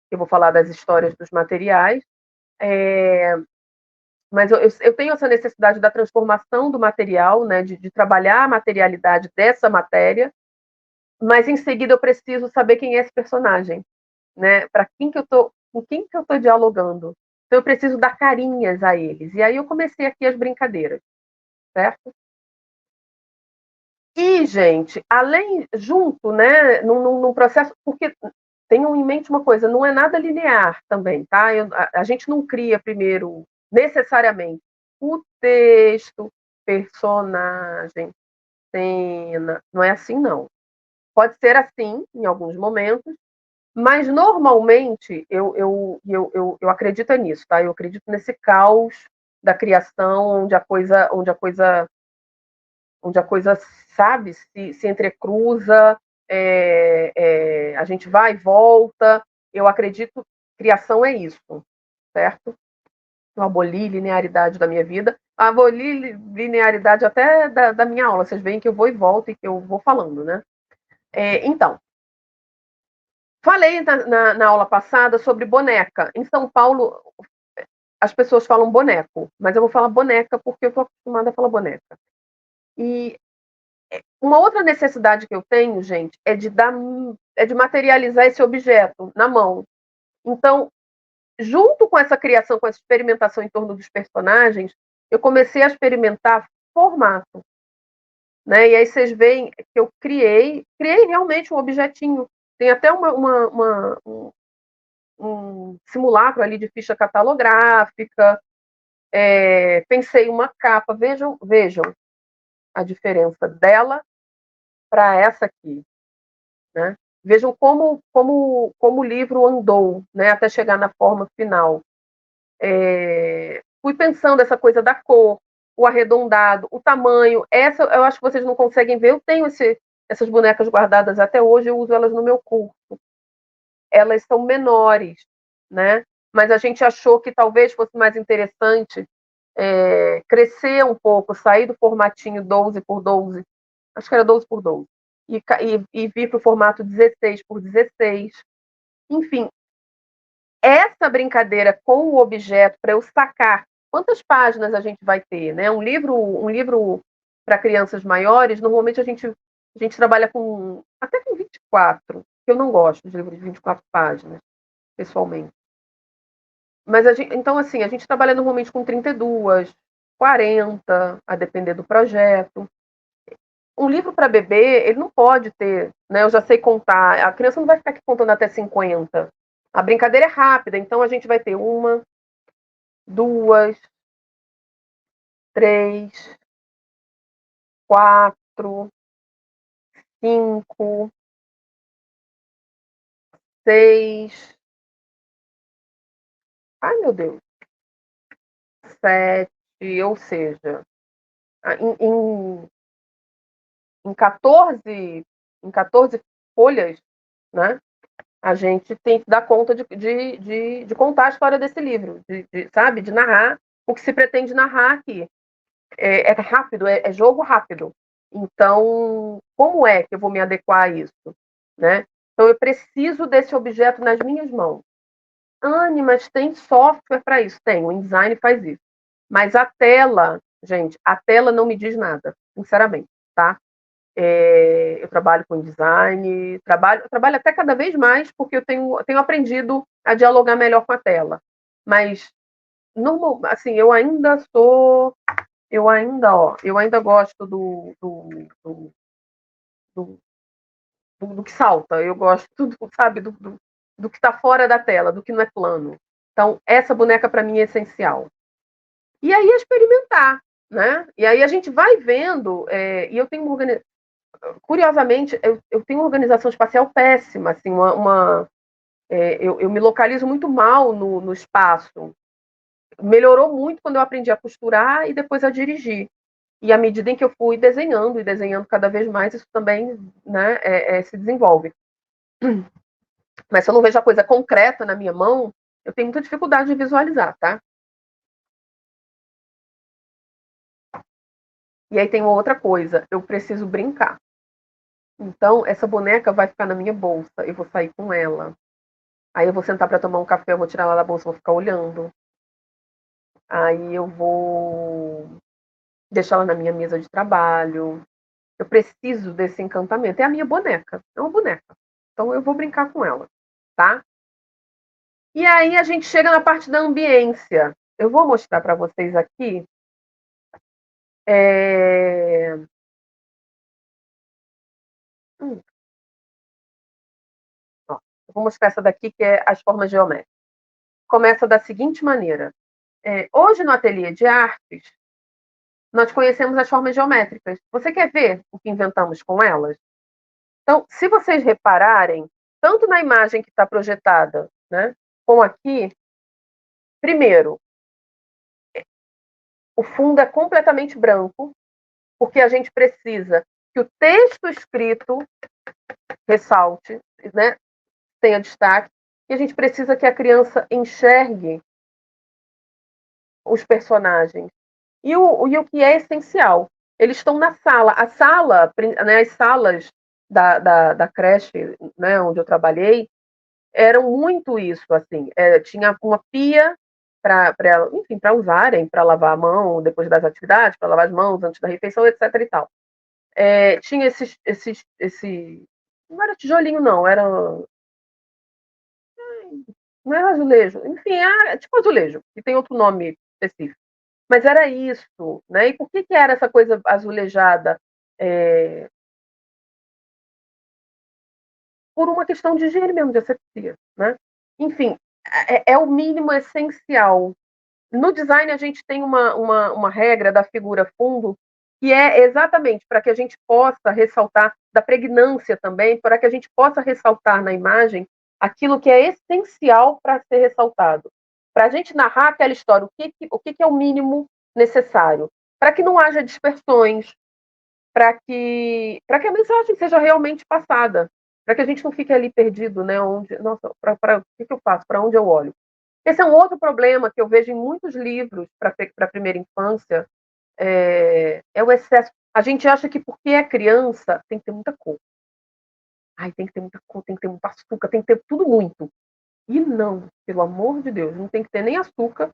Speaker 1: que eu vou falar das histórias dos materiais. Mas eu tenho essa necessidade da transformação do material, né, de trabalhar a materialidade dessa matéria, mas em seguida eu preciso saber quem é esse personagem, né? Com quem que eu estou dialogando. Então eu preciso dar carinhas a eles. E aí eu comecei aqui as brincadeiras, certo? E, gente, junto, né, num processo, porque tenham em mente uma coisa, não é nada linear também, tá? A gente não cria primeiro, necessariamente, o texto, personagem, cena, não é assim, não. Pode ser assim, em alguns momentos, mas normalmente eu acredito nisso, tá? Eu acredito nesse caos da criação, onde a coisa sabe, se entrecruza, a gente vai e volta. Eu acredito, criação é isso, certo? Eu aboli linearidade da minha vida, aboli linearidade até da minha aula. Vocês veem que eu vou e volto e que eu vou falando, né? Então, falei na aula passada sobre boneca. Em São Paulo, as pessoas falam boneco, mas eu vou falar boneca porque eu estou acostumada a falar boneca. E uma outra necessidade que eu tenho, gente, é de materializar esse objeto na mão. Então, junto com essa criação, com essa experimentação em torno dos personagens, eu comecei a experimentar formato, né? E aí vocês veem que eu criei realmente um objetinho. Tem até um simulacro ali de ficha catalográfica. Pensei uma capa. Vejam a diferença dela para essa aqui, né? Vejam como o livro andou, né, até chegar na forma final. Fui pensando essa coisa da cor, o arredondado, o tamanho. Essa eu acho que vocês não conseguem ver. Eu tenho essas bonecas guardadas até hoje, eu uso elas no meu curso. Elas são menores, né? Mas a gente achou que talvez fosse mais interessante crescer um pouco, sair do formatinho 12 por 12, acho que era 12 por 12, e vir para o formato 16 por 16. Enfim, essa brincadeira com o objeto, para eu sacar quantas páginas a gente vai ter, né? Um livro para crianças maiores, normalmente a gente trabalha até com 24, que eu não gosto de livro de 24 páginas, pessoalmente. Mas então, assim, a gente trabalha normalmente com 32, 40, a depender do projeto. Um livro para bebê, ele não pode ter, né? Eu já sei contar. A criança não vai ficar aqui contando até 50. A brincadeira é rápida, então a gente vai ter uma, duas, três, quatro, cinco, seis. Ai, meu Deus. Sete, ou seja, em 14, em 14 folhas, né? A gente tem que dar conta de contar a história desse livro, sabe? De narrar o que se pretende narrar aqui. É rápido, é jogo rápido. Então, como é que eu vou me adequar a isso? Né? Então, eu preciso desse objeto nas minhas mãos. Anne, mas tem software para isso? Tem, o InDesign faz isso. Mas a tela, gente, a tela não me diz nada, sinceramente, tá? Eu trabalho com design, trabalho até cada vez mais porque eu tenho aprendido a dialogar melhor com a tela. Mas, assim, eu ainda gosto do, do que salta, eu gosto sabe, do que está fora da tela, do que não é plano. Então, essa boneca para mim é essencial. E aí experimentar, né? E aí a gente vai vendo, e eu tenho curiosamente, eu tenho uma organização espacial péssima, assim, eu me localizo muito mal no espaço. Melhorou muito quando eu aprendi a costurar e depois a dirigir. E à medida em que eu fui desenhando e desenhando cada vez mais, isso também, né, se desenvolve. Mas se eu não vejo a coisa concreta na minha mão, eu tenho muita dificuldade de visualizar, tá? E aí tem uma outra coisa, eu preciso brincar. Então, essa boneca vai ficar na minha bolsa, eu vou sair com ela. Aí eu vou sentar para tomar um café, eu vou tirar ela da bolsa, vou ficar olhando. Aí eu vou deixar ela na minha mesa de trabalho. Eu preciso desse encantamento. É a minha boneca, é uma boneca. Então eu vou brincar com ela, tá? E aí a gente chega na parte da ambiência. Eu vou mostrar para vocês aqui. É... Ó, eu vou mostrar essa daqui, que é as formas geométricas. Começa da seguinte maneira. Hoje no ateliê de artes, nós conhecemos as formas geométricas. Você quer ver o que inventamos com elas? Então, se vocês repararem, tanto na imagem que está projetada, né, como aqui, primeiro, o fundo é completamente branco, porque a gente precisa que o texto escrito ressalte, né, tenha destaque, e a gente precisa que a criança enxergue os personagens. E o que é essencial, eles estão na sala. A sala, né, as salas da creche, né, onde eu trabalhei, eram muito isso, assim. Tinha uma pia para usarem, para lavar a mão depois das atividades, para lavar as mãos antes da refeição, etc. e tal. Tinha esse. Não era tijolinho, não, não era azulejo. Enfim, era tipo azulejo, que tem outro nome específico. Mas era isso, né? E por que era essa coisa azulejada? É, por uma questão de higiene mesmo, de asepsia, né? Enfim, é o mínimo essencial. No design, a gente tem uma regra da figura fundo, que é exatamente para que a gente possa ressaltar, da pregnância também, para que a gente possa ressaltar na imagem aquilo que é essencial para ser ressaltado. Para a gente narrar aquela história, o que é o mínimo necessário, para que não haja dispersões, para que a mensagem seja realmente passada, para que a gente não fique ali perdido, né? Nossa, o que eu faço? Para onde eu olho? Esse é um outro problema que eu vejo em muitos livros para a primeira infância, é o excesso. A gente acha que porque é criança tem que ter muita cor. Ai, tem que ter muita cor, tem que ter muito açúcar, tem que ter tudo muito. E não, pelo amor de Deus, não tem que ter nem açúcar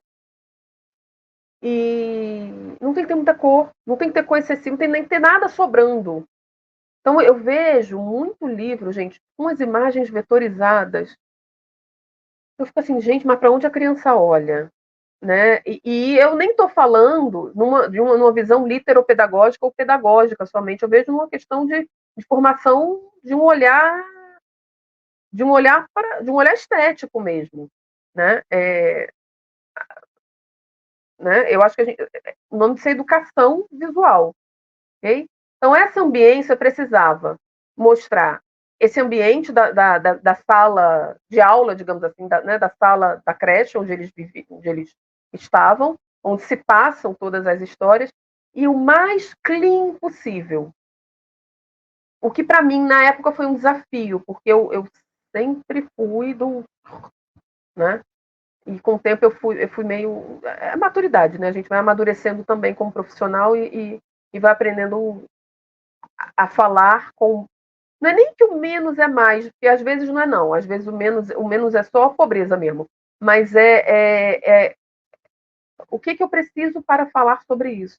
Speaker 1: e não tem que ter muita cor, não tem que ter cor excessiva, não tem nem que ter nada sobrando. Então eu vejo muito livro, gente, com as imagens vetorizadas. Eu fico assim, gente, mas para onde a criança olha? Né? E eu nem estou falando numa visão literopedagógica ou pedagógica somente, eu vejo numa questão de formação de um olhar estético mesmo, né? Né? Eu acho que o nome disso é educação visual, ok? Então essa ambiência precisava mostrar esse ambiente da sala de aula, digamos assim, né, da sala da creche onde eles viviam, onde eles estavam, onde se passam todas as histórias, e o mais clean possível. O que para mim na época foi um desafio, porque eu sempre fui do, né? E com o tempo eu fui meio. É maturidade, né? A gente vai amadurecendo também como profissional e vai aprendendo a falar com. Não é nem que o menos é mais, porque às vezes não é não. Às vezes o menos é só a pobreza mesmo. Mas o que eu preciso para falar sobre isso,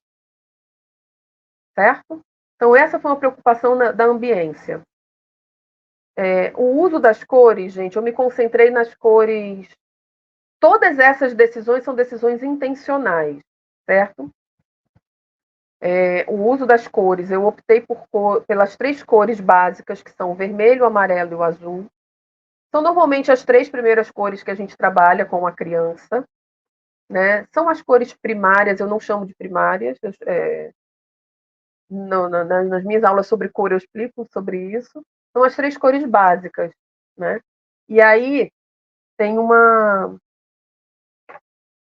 Speaker 1: certo? Então essa foi uma preocupação da ambiência. O uso das cores, gente, eu me concentrei nas cores. Todas essas decisões são decisões intencionais, certo? O uso das cores, eu optei pelas 3 cores básicas, que são o vermelho, o amarelo e o azul. São normalmente as 3 primeiras cores que a gente trabalha com a criança. Né? São as cores primárias, eu não chamo de primárias. Nas minhas aulas sobre cor eu explico sobre isso. São as 3 cores básicas. Né? E aí tem uma.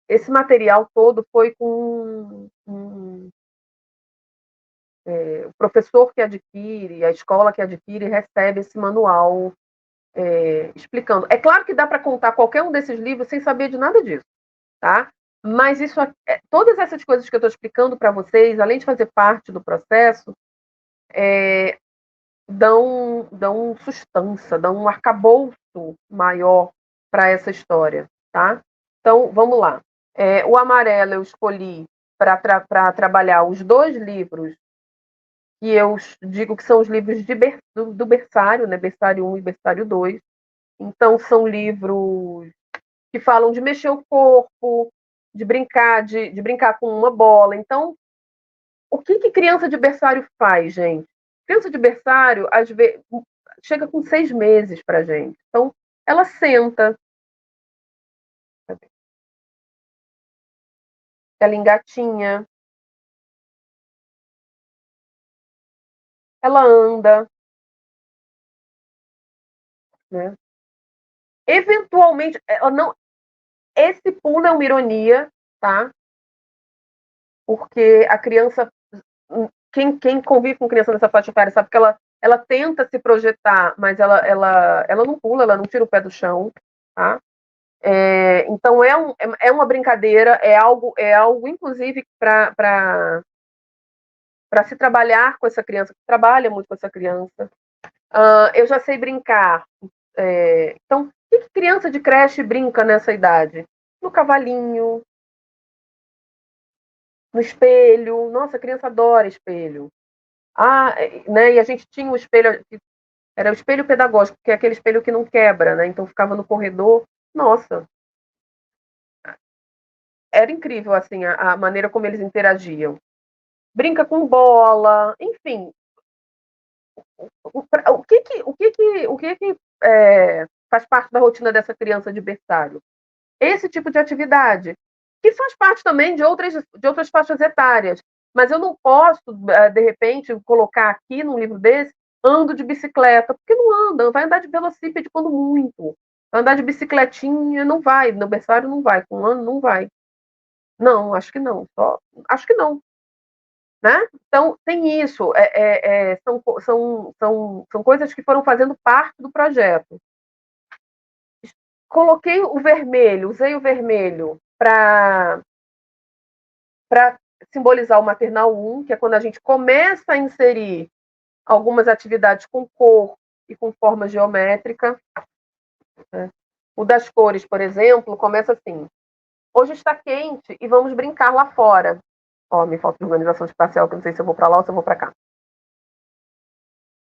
Speaker 1: Esse material todo foi com o professor que adquire, a escola que adquire, recebe esse manual explicando. É claro que dá para contar qualquer um desses livros sem saber de nada disso, tá? Mas todas essas coisas que eu estou explicando para vocês, além de fazer parte do processo, dão sustância, dão um arcabouço maior para essa história, tá? Então, vamos lá. O amarelo eu escolhi para trabalhar os 2 livros que eu digo que são os livros do berçário, né? Berçário 1 e berçário 2. Então, são livros que falam de mexer o corpo, de brincar com uma bola. Então, o que criança de berçário faz, gente? Criança de berçário, às vezes, chega com 6 meses para gente. Então, ela senta, ela engatinha, ela anda, né? Eventualmente, ela não. Esse pulo é uma ironia, tá? Porque a criança, quem convive com criança nessa faixa etária sabe que ela tenta se projetar, mas ela não pula, ela não tira o pé do chão, tá? Então é uma brincadeira, é algo inclusive para se trabalhar com essa criança, que trabalha muito com essa criança. Eu já sei brincar. Então, o que criança de creche brinca nessa idade? No cavalinho, no espelho. Nossa, a criança adora espelho. Né? E a gente tinha um espelho, era o espelho pedagógico, que é aquele espelho que não quebra, né? Então ficava no corredor. Nossa, era incrível assim a maneira como eles interagiam. Brinca com bola, enfim. O que faz parte da rotina dessa criança de berçário? Esse tipo de atividade, que faz parte também de outras faixas etárias. Mas eu não posso, de repente, colocar aqui num livro desse, ando de bicicleta, porque não anda, vai andar de velocípede quando muito. Vai andar de bicicletinha, não vai, no berçário não vai, com um ano não vai. Não, acho que não, acho que não. Né? Então, tem isso, são coisas que foram fazendo parte do projeto. coloquei o vermelho, usei o vermelho para simbolizar o maternal 1, que é quando a gente começa a inserir algumas atividades com cor e com forma geométrica. Né? O das cores, por exemplo, começa assim: hoje está quente e vamos brincar lá fora. Ó, me falta de organização espacial, que eu não sei se eu vou para lá ou se eu vou para cá.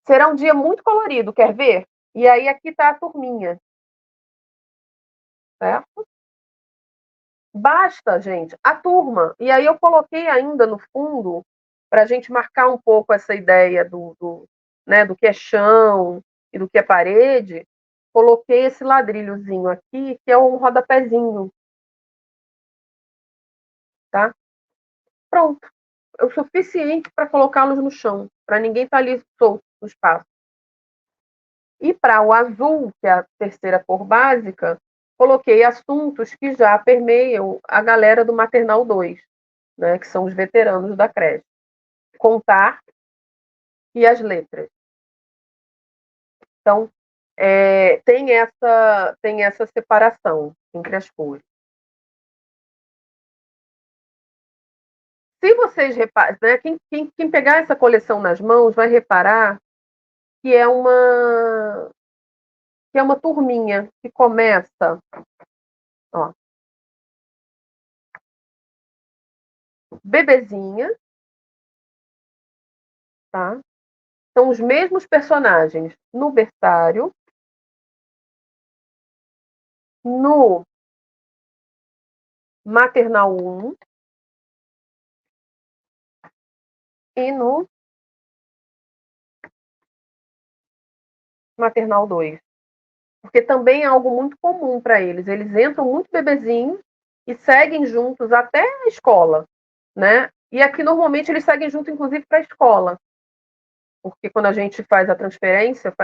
Speaker 1: Será um dia muito colorido, quer ver? E aí aqui está a turminha. Certo? Basta, gente, a turma. E aí eu coloquei ainda no fundo, para a gente marcar um pouco essa ideia né, do que é chão e do que é parede, coloquei esse ladrilhozinho aqui, que é um rodapézinho. Tá? Pronto. É o suficiente para colocá-los no chão, para ninguém estar ali solto no espaço. E para o azul, que é a terceira cor básica, coloquei assuntos que já permeiam a galera do Maternal 2, né, que são os veteranos da creche. Contar e as letras. Então, tem essa separação entre as cores. Se vocês reparem, né, quem pegar essa coleção nas mãos vai reparar que é uma turminha que começa, ó, bebezinha, tá? São os mesmos personagens no berçário, no maternal 1 e no maternal 2. Porque também é algo muito comum para eles. Eles entram muito bebezinhos e seguem juntos até a escola, né? E aqui normalmente eles seguem junto, inclusive, para a escola. Porque quando a gente faz a transferência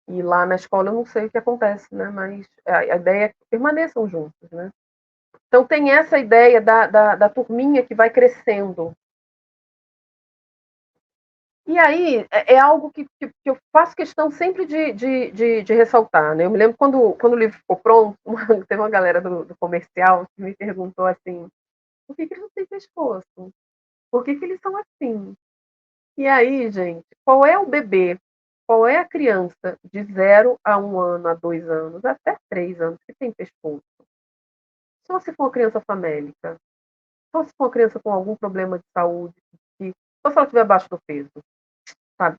Speaker 1: e lá na escola eu não sei o que acontece, né? Mas a ideia é que permaneçam juntos, né? Então tem essa ideia da turminha que vai crescendo. E aí é algo que eu faço questão sempre de ressaltar, né? Eu me lembro quando o livro ficou pronto, teve uma galera do comercial que me perguntou assim, por que eles não têm pescoço? Por que eles são assim? E aí, gente, qual é o bebê? Qual é a criança de 0 a 1 ano, a 2 anos, até 3 anos, que tem pescoço? Só se for uma criança famélica, só se for uma criança com algum problema de saúde, só se ela estiver abaixo do peso, sabe?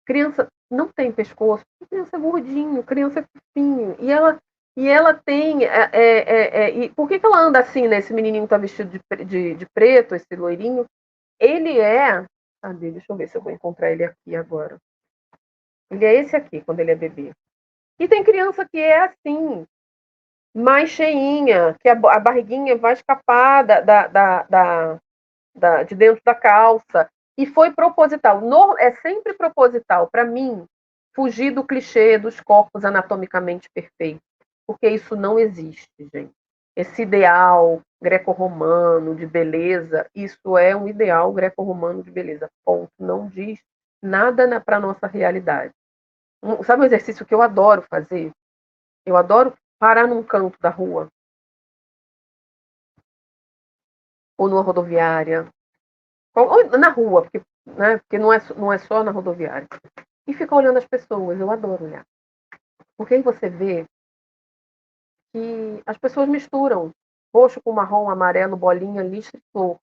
Speaker 1: Criança não tem pescoço, criança é gordinho, criança é fofinho. E ela tem. E por que ela anda assim, né? Esse menininho está vestido de preto, esse loirinho? Ele é. Cadê? Deixa eu ver se eu vou encontrar ele aqui agora. Ele é esse aqui, quando ele é bebê. E tem criança que é assim, mais cheinha, que a barriguinha vai escapar de dentro da calça. E foi proposital. É sempre proposital, para mim, fugir do clichê dos corpos anatomicamente perfeitos. Porque isso não existe, gente. Esse ideal greco-romano de beleza, isso é um ideal greco-romano de beleza. Ponto. Não diz nada para a nossa realidade. Sabe um exercício que eu adoro fazer? Eu adoro parar num canto da rua, ou numa rodoviária, ou na rua, porque, né, porque não é só na rodoviária. E ficar olhando as pessoas, eu adoro olhar. Porque aí você vê que as pessoas misturam roxo com marrom, amarelo, bolinha, listra e flor.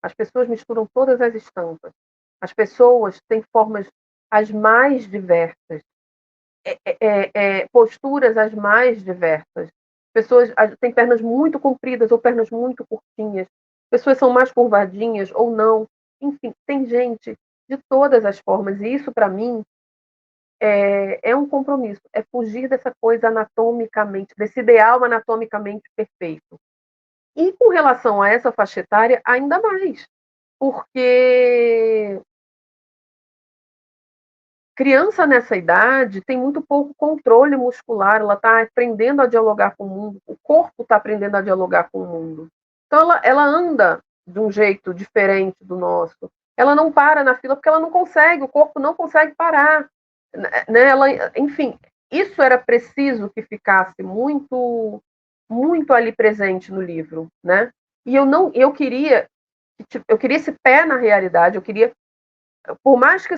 Speaker 1: As pessoas misturam todas as estampas. As pessoas têm formas as mais diversas, posturas as mais diversas. Pessoas têm pernas muito compridas ou pernas muito curtinhas. Pessoas são mais curvadinhas ou não. Enfim, tem gente de todas as formas. E isso, para mim, é um compromisso. É fugir dessa coisa anatomicamente, desse ideal anatomicamente perfeito. E com relação a essa faixa etária, ainda mais. Porque criança nessa idade tem muito pouco controle muscular, ela está aprendendo a dialogar com o mundo, o corpo está aprendendo a dialogar com o mundo. Então ela anda de um jeito diferente do nosso. Ela não para na fila porque ela não consegue, o corpo não consegue parar. Né? Enfim, isso era preciso que ficasse muito ali presente no livro, né? E eu queria esse pé na realidade, eu queria, por mais que eu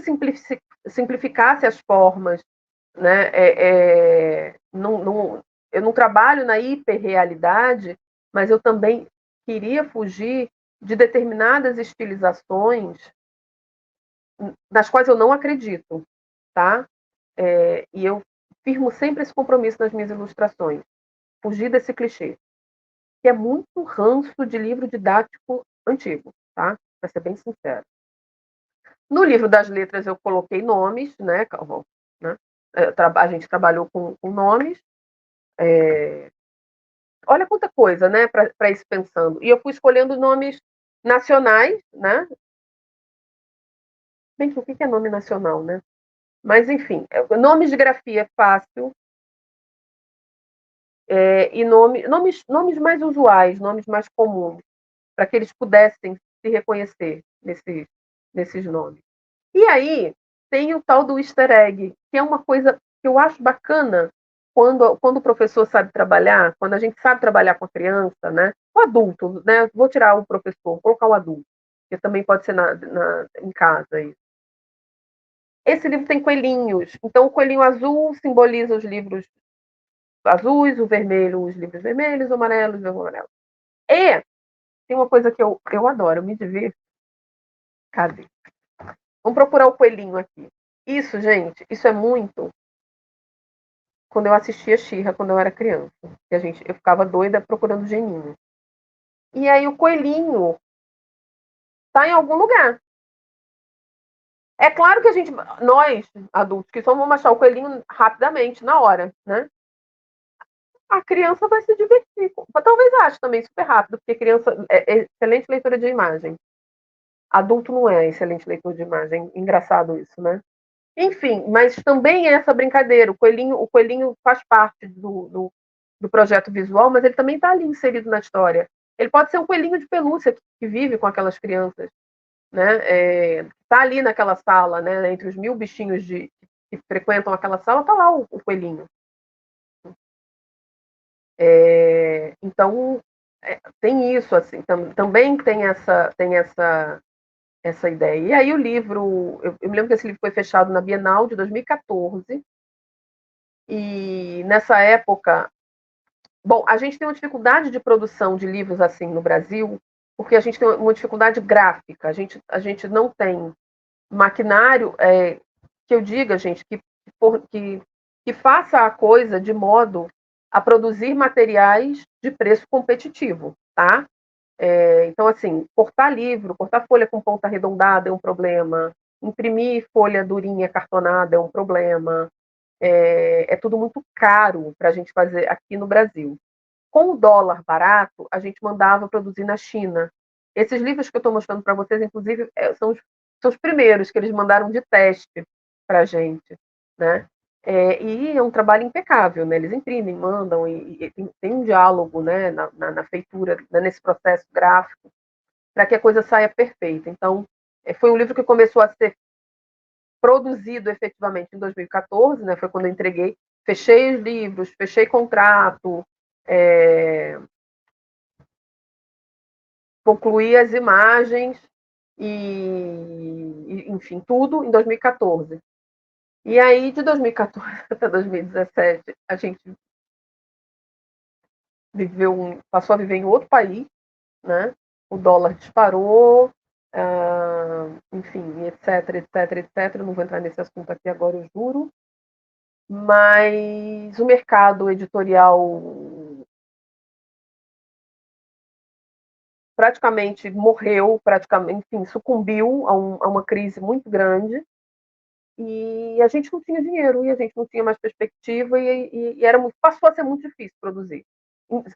Speaker 1: simplificasse as formas, né? Eu não trabalho na hiperrealidade, mas eu também queria fugir de determinadas estilizações nas quais eu não acredito, tá? E eu firmo sempre esse compromisso nas minhas ilustrações, fugir desse clichê, que é muito ranço de livro didático antigo, tá? Para ser bem sincero. No livro das letras eu coloquei nomes, né? Né? A gente trabalhou com nomes. Olha quanta coisa, né? Para ir pensando. E eu fui escolhendo nomes nacionais, né? Bem que o que é nome nacional, né? Mas enfim, nomes de grafia fácil, e nomes mais usuais, nomes mais comuns, para que eles pudessem se reconhecer nesses nomes. E aí tem o tal do easter egg, que é uma coisa que eu acho bacana quando o professor sabe trabalhar, quando a gente sabe trabalhar com a criança, né? O adulto, né? Vou tirar o professor, vou colocar o adulto, que também pode ser em casa. Isso. Esse livro tem coelhinhos, então o coelhinho azul simboliza os livros azuis, o vermelho, os livros vermelhos, o amarelo, os livros amarelos. E tem uma coisa que eu adoro, eu me divirto. Cadê? Vamos procurar o coelhinho aqui. Isso, gente, isso é muito quando eu assistia She-Ra quando eu era criança. Eu ficava doida procurando o geninho. E aí o coelhinho está em algum lugar. É claro que nós, adultos, que só vamos achar o coelhinho rapidamente, na hora, né? A criança vai se divertir. Talvez ache também super rápido, porque criança é excelente leitura de imagem. Adulto não é excelente leitor de imagem. Engraçado isso, né? Enfim, mas também é essa brincadeira. O coelhinho faz parte do projeto visual, mas ele também está ali inserido na história. Ele pode ser um coelhinho de pelúcia que vive com aquelas crianças, né? Está ali naquela sala, né? Entre os 1000 bichinhos que frequentam aquela sala, está lá o coelhinho. Então, tem isso, assim, também tem essa ideia. E aí o livro, eu me lembro que esse livro foi fechado na Bienal de 2014, e nessa época, bom, a gente tem uma dificuldade de produção de livros assim no Brasil, porque a gente tem uma dificuldade gráfica, a gente não tem maquinário, que eu diga, gente, que faça a coisa de modo a produzir materiais de preço competitivo, tá? Então, assim, cortar livro, cortar folha com ponta arredondada é um problema, imprimir folha durinha cartonada é um problema, é tudo muito caro para a gente fazer aqui no Brasil. Com o dólar barato, a gente mandava produzir na China. Esses livros que eu estou mostrando para vocês, inclusive, são os primeiros que eles mandaram de teste para a gente, né? E é um trabalho impecável, né? Eles imprimem, mandam, e tem um diálogo, né, na feitura, né, nesse processo gráfico, para que a coisa saia perfeita. Então, foi um livro que começou a ser produzido efetivamente em 2014, né? Foi quando eu entreguei, fechei os livros, fechei contrato, concluí as imagens enfim, tudo em 2014. E aí, de 2014 até 2017, a gente passou a viver em outro país, né? O dólar disparou, enfim, etc, etc, etc. Não vou entrar nesse assunto aqui agora, eu juro. Mas o mercado editorial praticamente morreu, enfim, sucumbiu a uma crise muito grande, e a gente não tinha dinheiro, e a gente não tinha mais perspectiva, e passou a ser muito difícil produzir.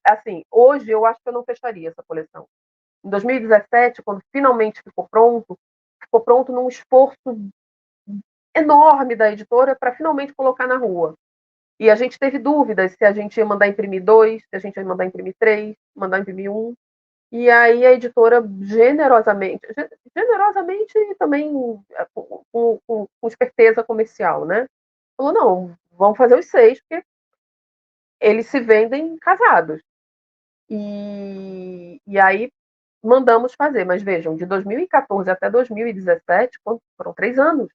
Speaker 1: Assim, hoje eu acho que eu não fecharia essa coleção. Em 2017, quando finalmente ficou pronto num esforço enorme da editora para finalmente colocar na rua. E a gente teve dúvidas se a gente ia mandar imprimir 2, se a gente ia mandar imprimir 3, mandar imprimir 1. E aí a editora generosamente e também com esperteza comercial, né? Falou, não, vamos fazer os 6, porque eles se vendem casados. E aí mandamos fazer, mas vejam, de 2014 até 2017, foram 3 anos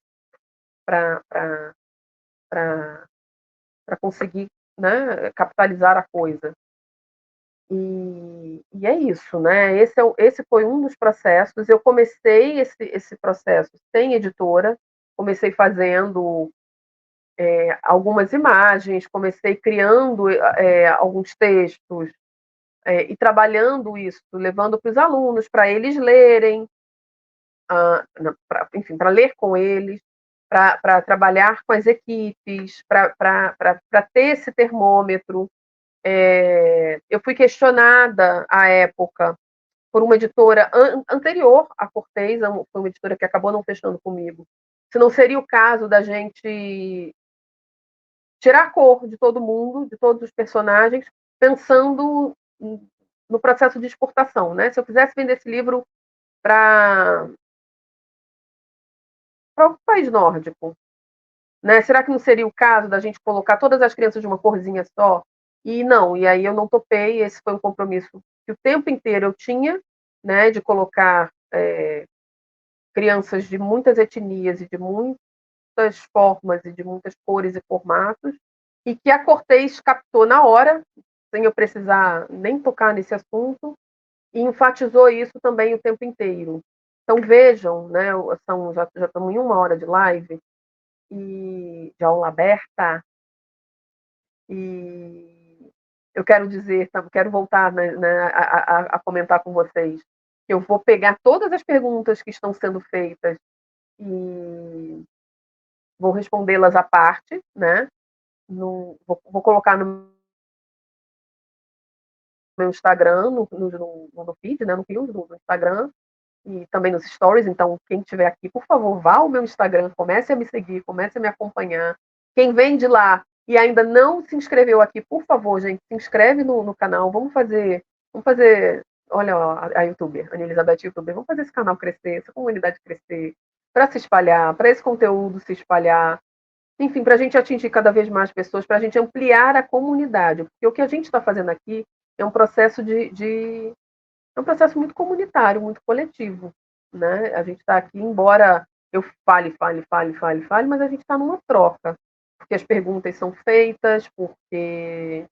Speaker 1: para conseguir, né, capitalizar a coisa. E é isso, né? Esse foi um dos processos. Eu comecei esse processo sem editora, comecei fazendo algumas imagens, comecei criando alguns textos e trabalhando isso, levando para os alunos, para eles lerem, enfim, para ler com eles, para trabalhar com as equipes, para ter esse termômetro. Eu fui questionada à época por uma editora anterior à Cortez, foi uma editora que acabou não fechando comigo, se não seria o caso da gente tirar a cor de todo mundo, de todos os personagens, pensando no processo de exportação, né? Se eu quisesse vender esse livro para o país nórdico, né? Será que não seria o caso da gente colocar todas as crianças de uma corzinha só? E não, e aí eu não topei, esse foi um compromisso que o tempo inteiro eu tinha, né, de colocar crianças de muitas etnias e de muitas formas e de muitas cores e formatos, e que a Cortez captou na hora, sem eu precisar nem tocar nesse assunto, e enfatizou isso também o tempo inteiro. Então vejam, né, já estamos em 1 hora de live, e de aula aberta, e eu quero dizer, quero voltar, né, a comentar com vocês, que eu vou pegar todas as perguntas que estão sendo feitas e vou respondê-las à parte, né? Vou colocar no meu Instagram, no feed, né? No feed do Instagram e também nos stories. Então, quem estiver aqui, por favor, vá ao meu Instagram, comece a me seguir, comece a me acompanhar. Quem vem de lá e ainda não se inscreveu aqui, por favor, gente, se inscreve no canal. Vamos fazer, olha ó, a YouTuber, a Ana Elizabeth YouTuber, vamos fazer esse canal crescer, essa comunidade crescer, para se espalhar, para esse conteúdo se espalhar. Enfim, para a gente atingir cada vez mais pessoas, para a gente ampliar a comunidade, porque o que a gente está fazendo aqui é um processo é um processo muito comunitário, muito coletivo, né? A gente está aqui, embora eu fale, mas a gente está numa troca, porque as perguntas são feitas, porque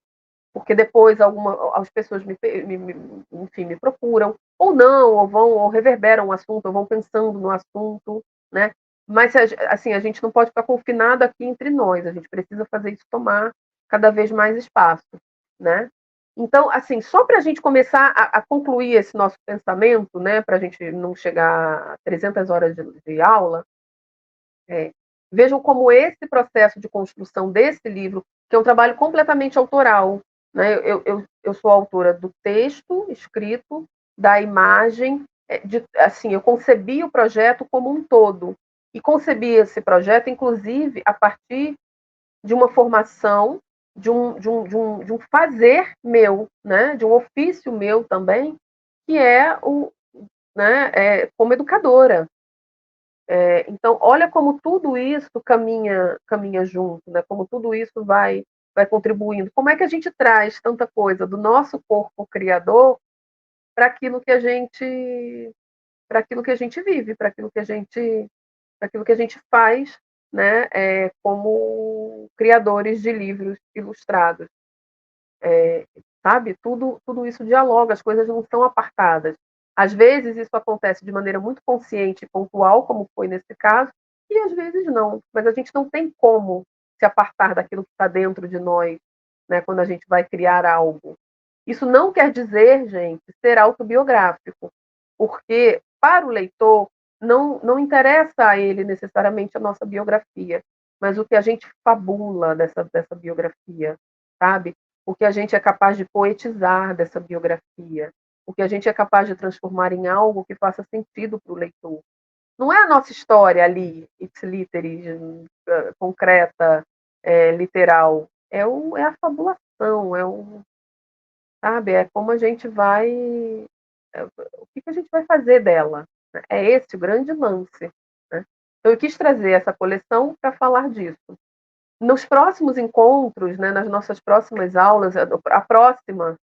Speaker 1: depois as pessoas enfim, me procuram, ou não, ou reverberam o assunto, ou vão pensando no assunto, né? Mas assim, a gente não pode ficar confinado aqui entre nós, a gente precisa fazer isso tomar cada vez mais espaço, né? Então, assim, só para a gente começar a concluir esse nosso pensamento, né, para a gente não chegar a 300 horas de aula, é, vejam como esse processo de construção desse livro, que é um trabalho completamente autoral, né? Eu sou autora do texto escrito, da imagem, assim, eu concebi o projeto como um todo, e concebi esse projeto, inclusive, a partir de uma formação, de um fazer meu, né? De um ofício meu também, que é como educadora. Então, olha como tudo isso caminha junto, né? Como tudo isso vai contribuindo. Como é que a gente traz tanta coisa do nosso corpo criador para aquilo que a gente vive, para aquilo que a gente faz, né? Como criadores de livros ilustrados. Sabe? Tudo isso dialoga, as coisas não são apartadas. Às vezes isso acontece de maneira muito consciente e pontual, como foi nesse caso, e às vezes não. Mas a gente não tem como se apartar daquilo que está dentro de nós, né, quando a gente vai criar algo. Isso não quer dizer, gente, ser autobiográfico, porque para o leitor não interessa a ele necessariamente a nossa biografia, mas o que a gente fabula dessa biografia, sabe? O que a gente é capaz de poetizar dessa biografia, o que a gente é capaz de transformar em algo que faça sentido para o leitor. Não é a nossa história ali, ipsiliteris, concreta, literal. É a fabulação, sabe? É como a gente vai. O que a gente vai fazer dela? Né? É esse o grande lance. Né? Então, eu quis trazer essa coleção para falar disso. Nos próximos encontros, né, nas nossas próximas aulas, a próxima,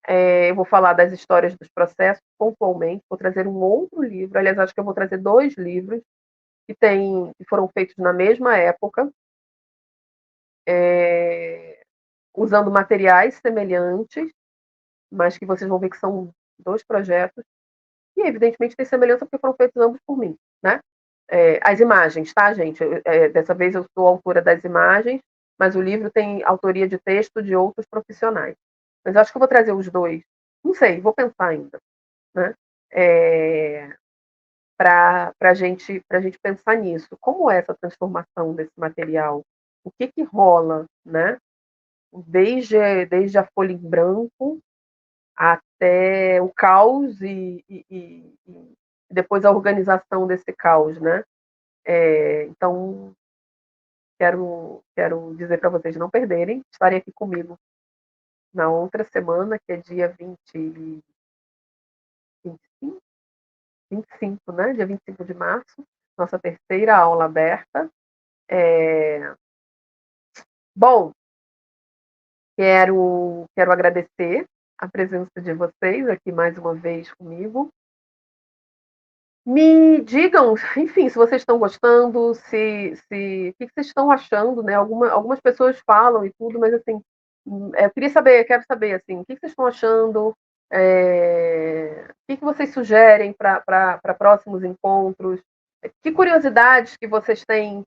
Speaker 1: eu vou falar das histórias dos processos pontualmente, vou trazer um outro livro, aliás, acho que eu vou trazer 2 livros que foram feitos na mesma época, usando materiais semelhantes, mas que vocês vão ver que são 2 projetos, e evidentemente tem semelhança porque foram feitos ambos por mim, né? As imagens, tá, gente? Dessa vez eu sou autora das imagens, mas o livro tem autoria de texto de outros profissionais. Mas eu acho que eu vou trazer os 2, não sei, vou pensar ainda, né? Para a gente pensar nisso. Como é essa transformação desse material? O que que rola, né? Desde a folha em branco até o caos e depois a organização desse caos, né? Então, quero dizer para vocês não perderem, estarem aqui comigo na outra semana, que é dia 25, 25, né? Dia 25 de março, nossa terceira aula aberta. Bom, quero agradecer a presença de vocês aqui mais uma vez comigo. Me digam, enfim, se vocês estão gostando, o que vocês estão achando, né? Algumas pessoas falam e tudo, mas assim, eu quero saber assim, o que vocês estão achando, o que vocês sugerem para próximos encontros, que curiosidades que vocês têm,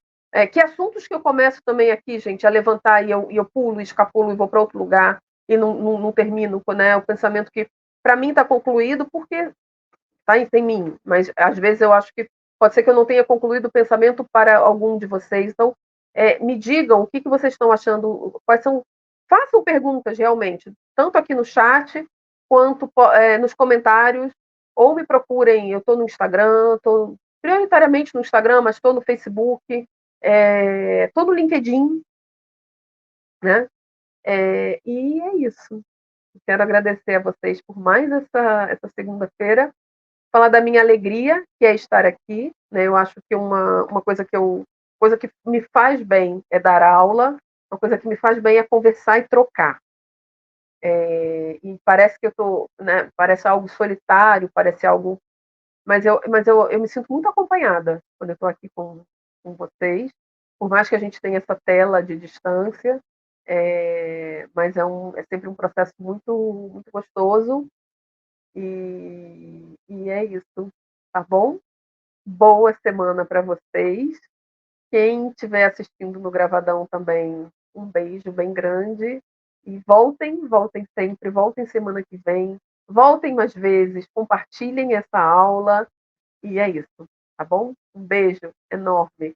Speaker 1: que assuntos que eu começo também aqui, gente, a levantar e eu pulo, escapulo e vou para outro lugar e não termino, né? O pensamento que para mim está concluído porque tá em mim, mas às vezes eu acho que pode ser que eu não tenha concluído o pensamento para algum de vocês. Então, me digam o que vocês estão achando, quais são. Façam perguntas realmente, tanto aqui no chat quanto nos comentários, ou me procurem. Eu estou no Instagram, estou prioritariamente no Instagram, mas estou no Facebook, estou no LinkedIn, né? E é isso. Quero agradecer a vocês por mais essa segunda-feira, falar da minha alegria, que é estar aqui, né? Eu acho que uma coisa que me faz bem é dar aula, uma coisa que me faz bem é conversar e trocar. E parece que eu tô, né? Parece algo solitário, parece algo, mas eu me sinto muito acompanhada quando eu estou aqui com vocês, por mais que a gente tenha essa tela de distância, mas é sempre um processo muito gostoso e é isso, tá bom? Boa semana para vocês. Quem estiver assistindo no gravadão também, um beijo bem grande. E voltem sempre, voltem semana que vem, voltem mais vezes, compartilhem essa aula. E é isso, tá bom? Um beijo enorme.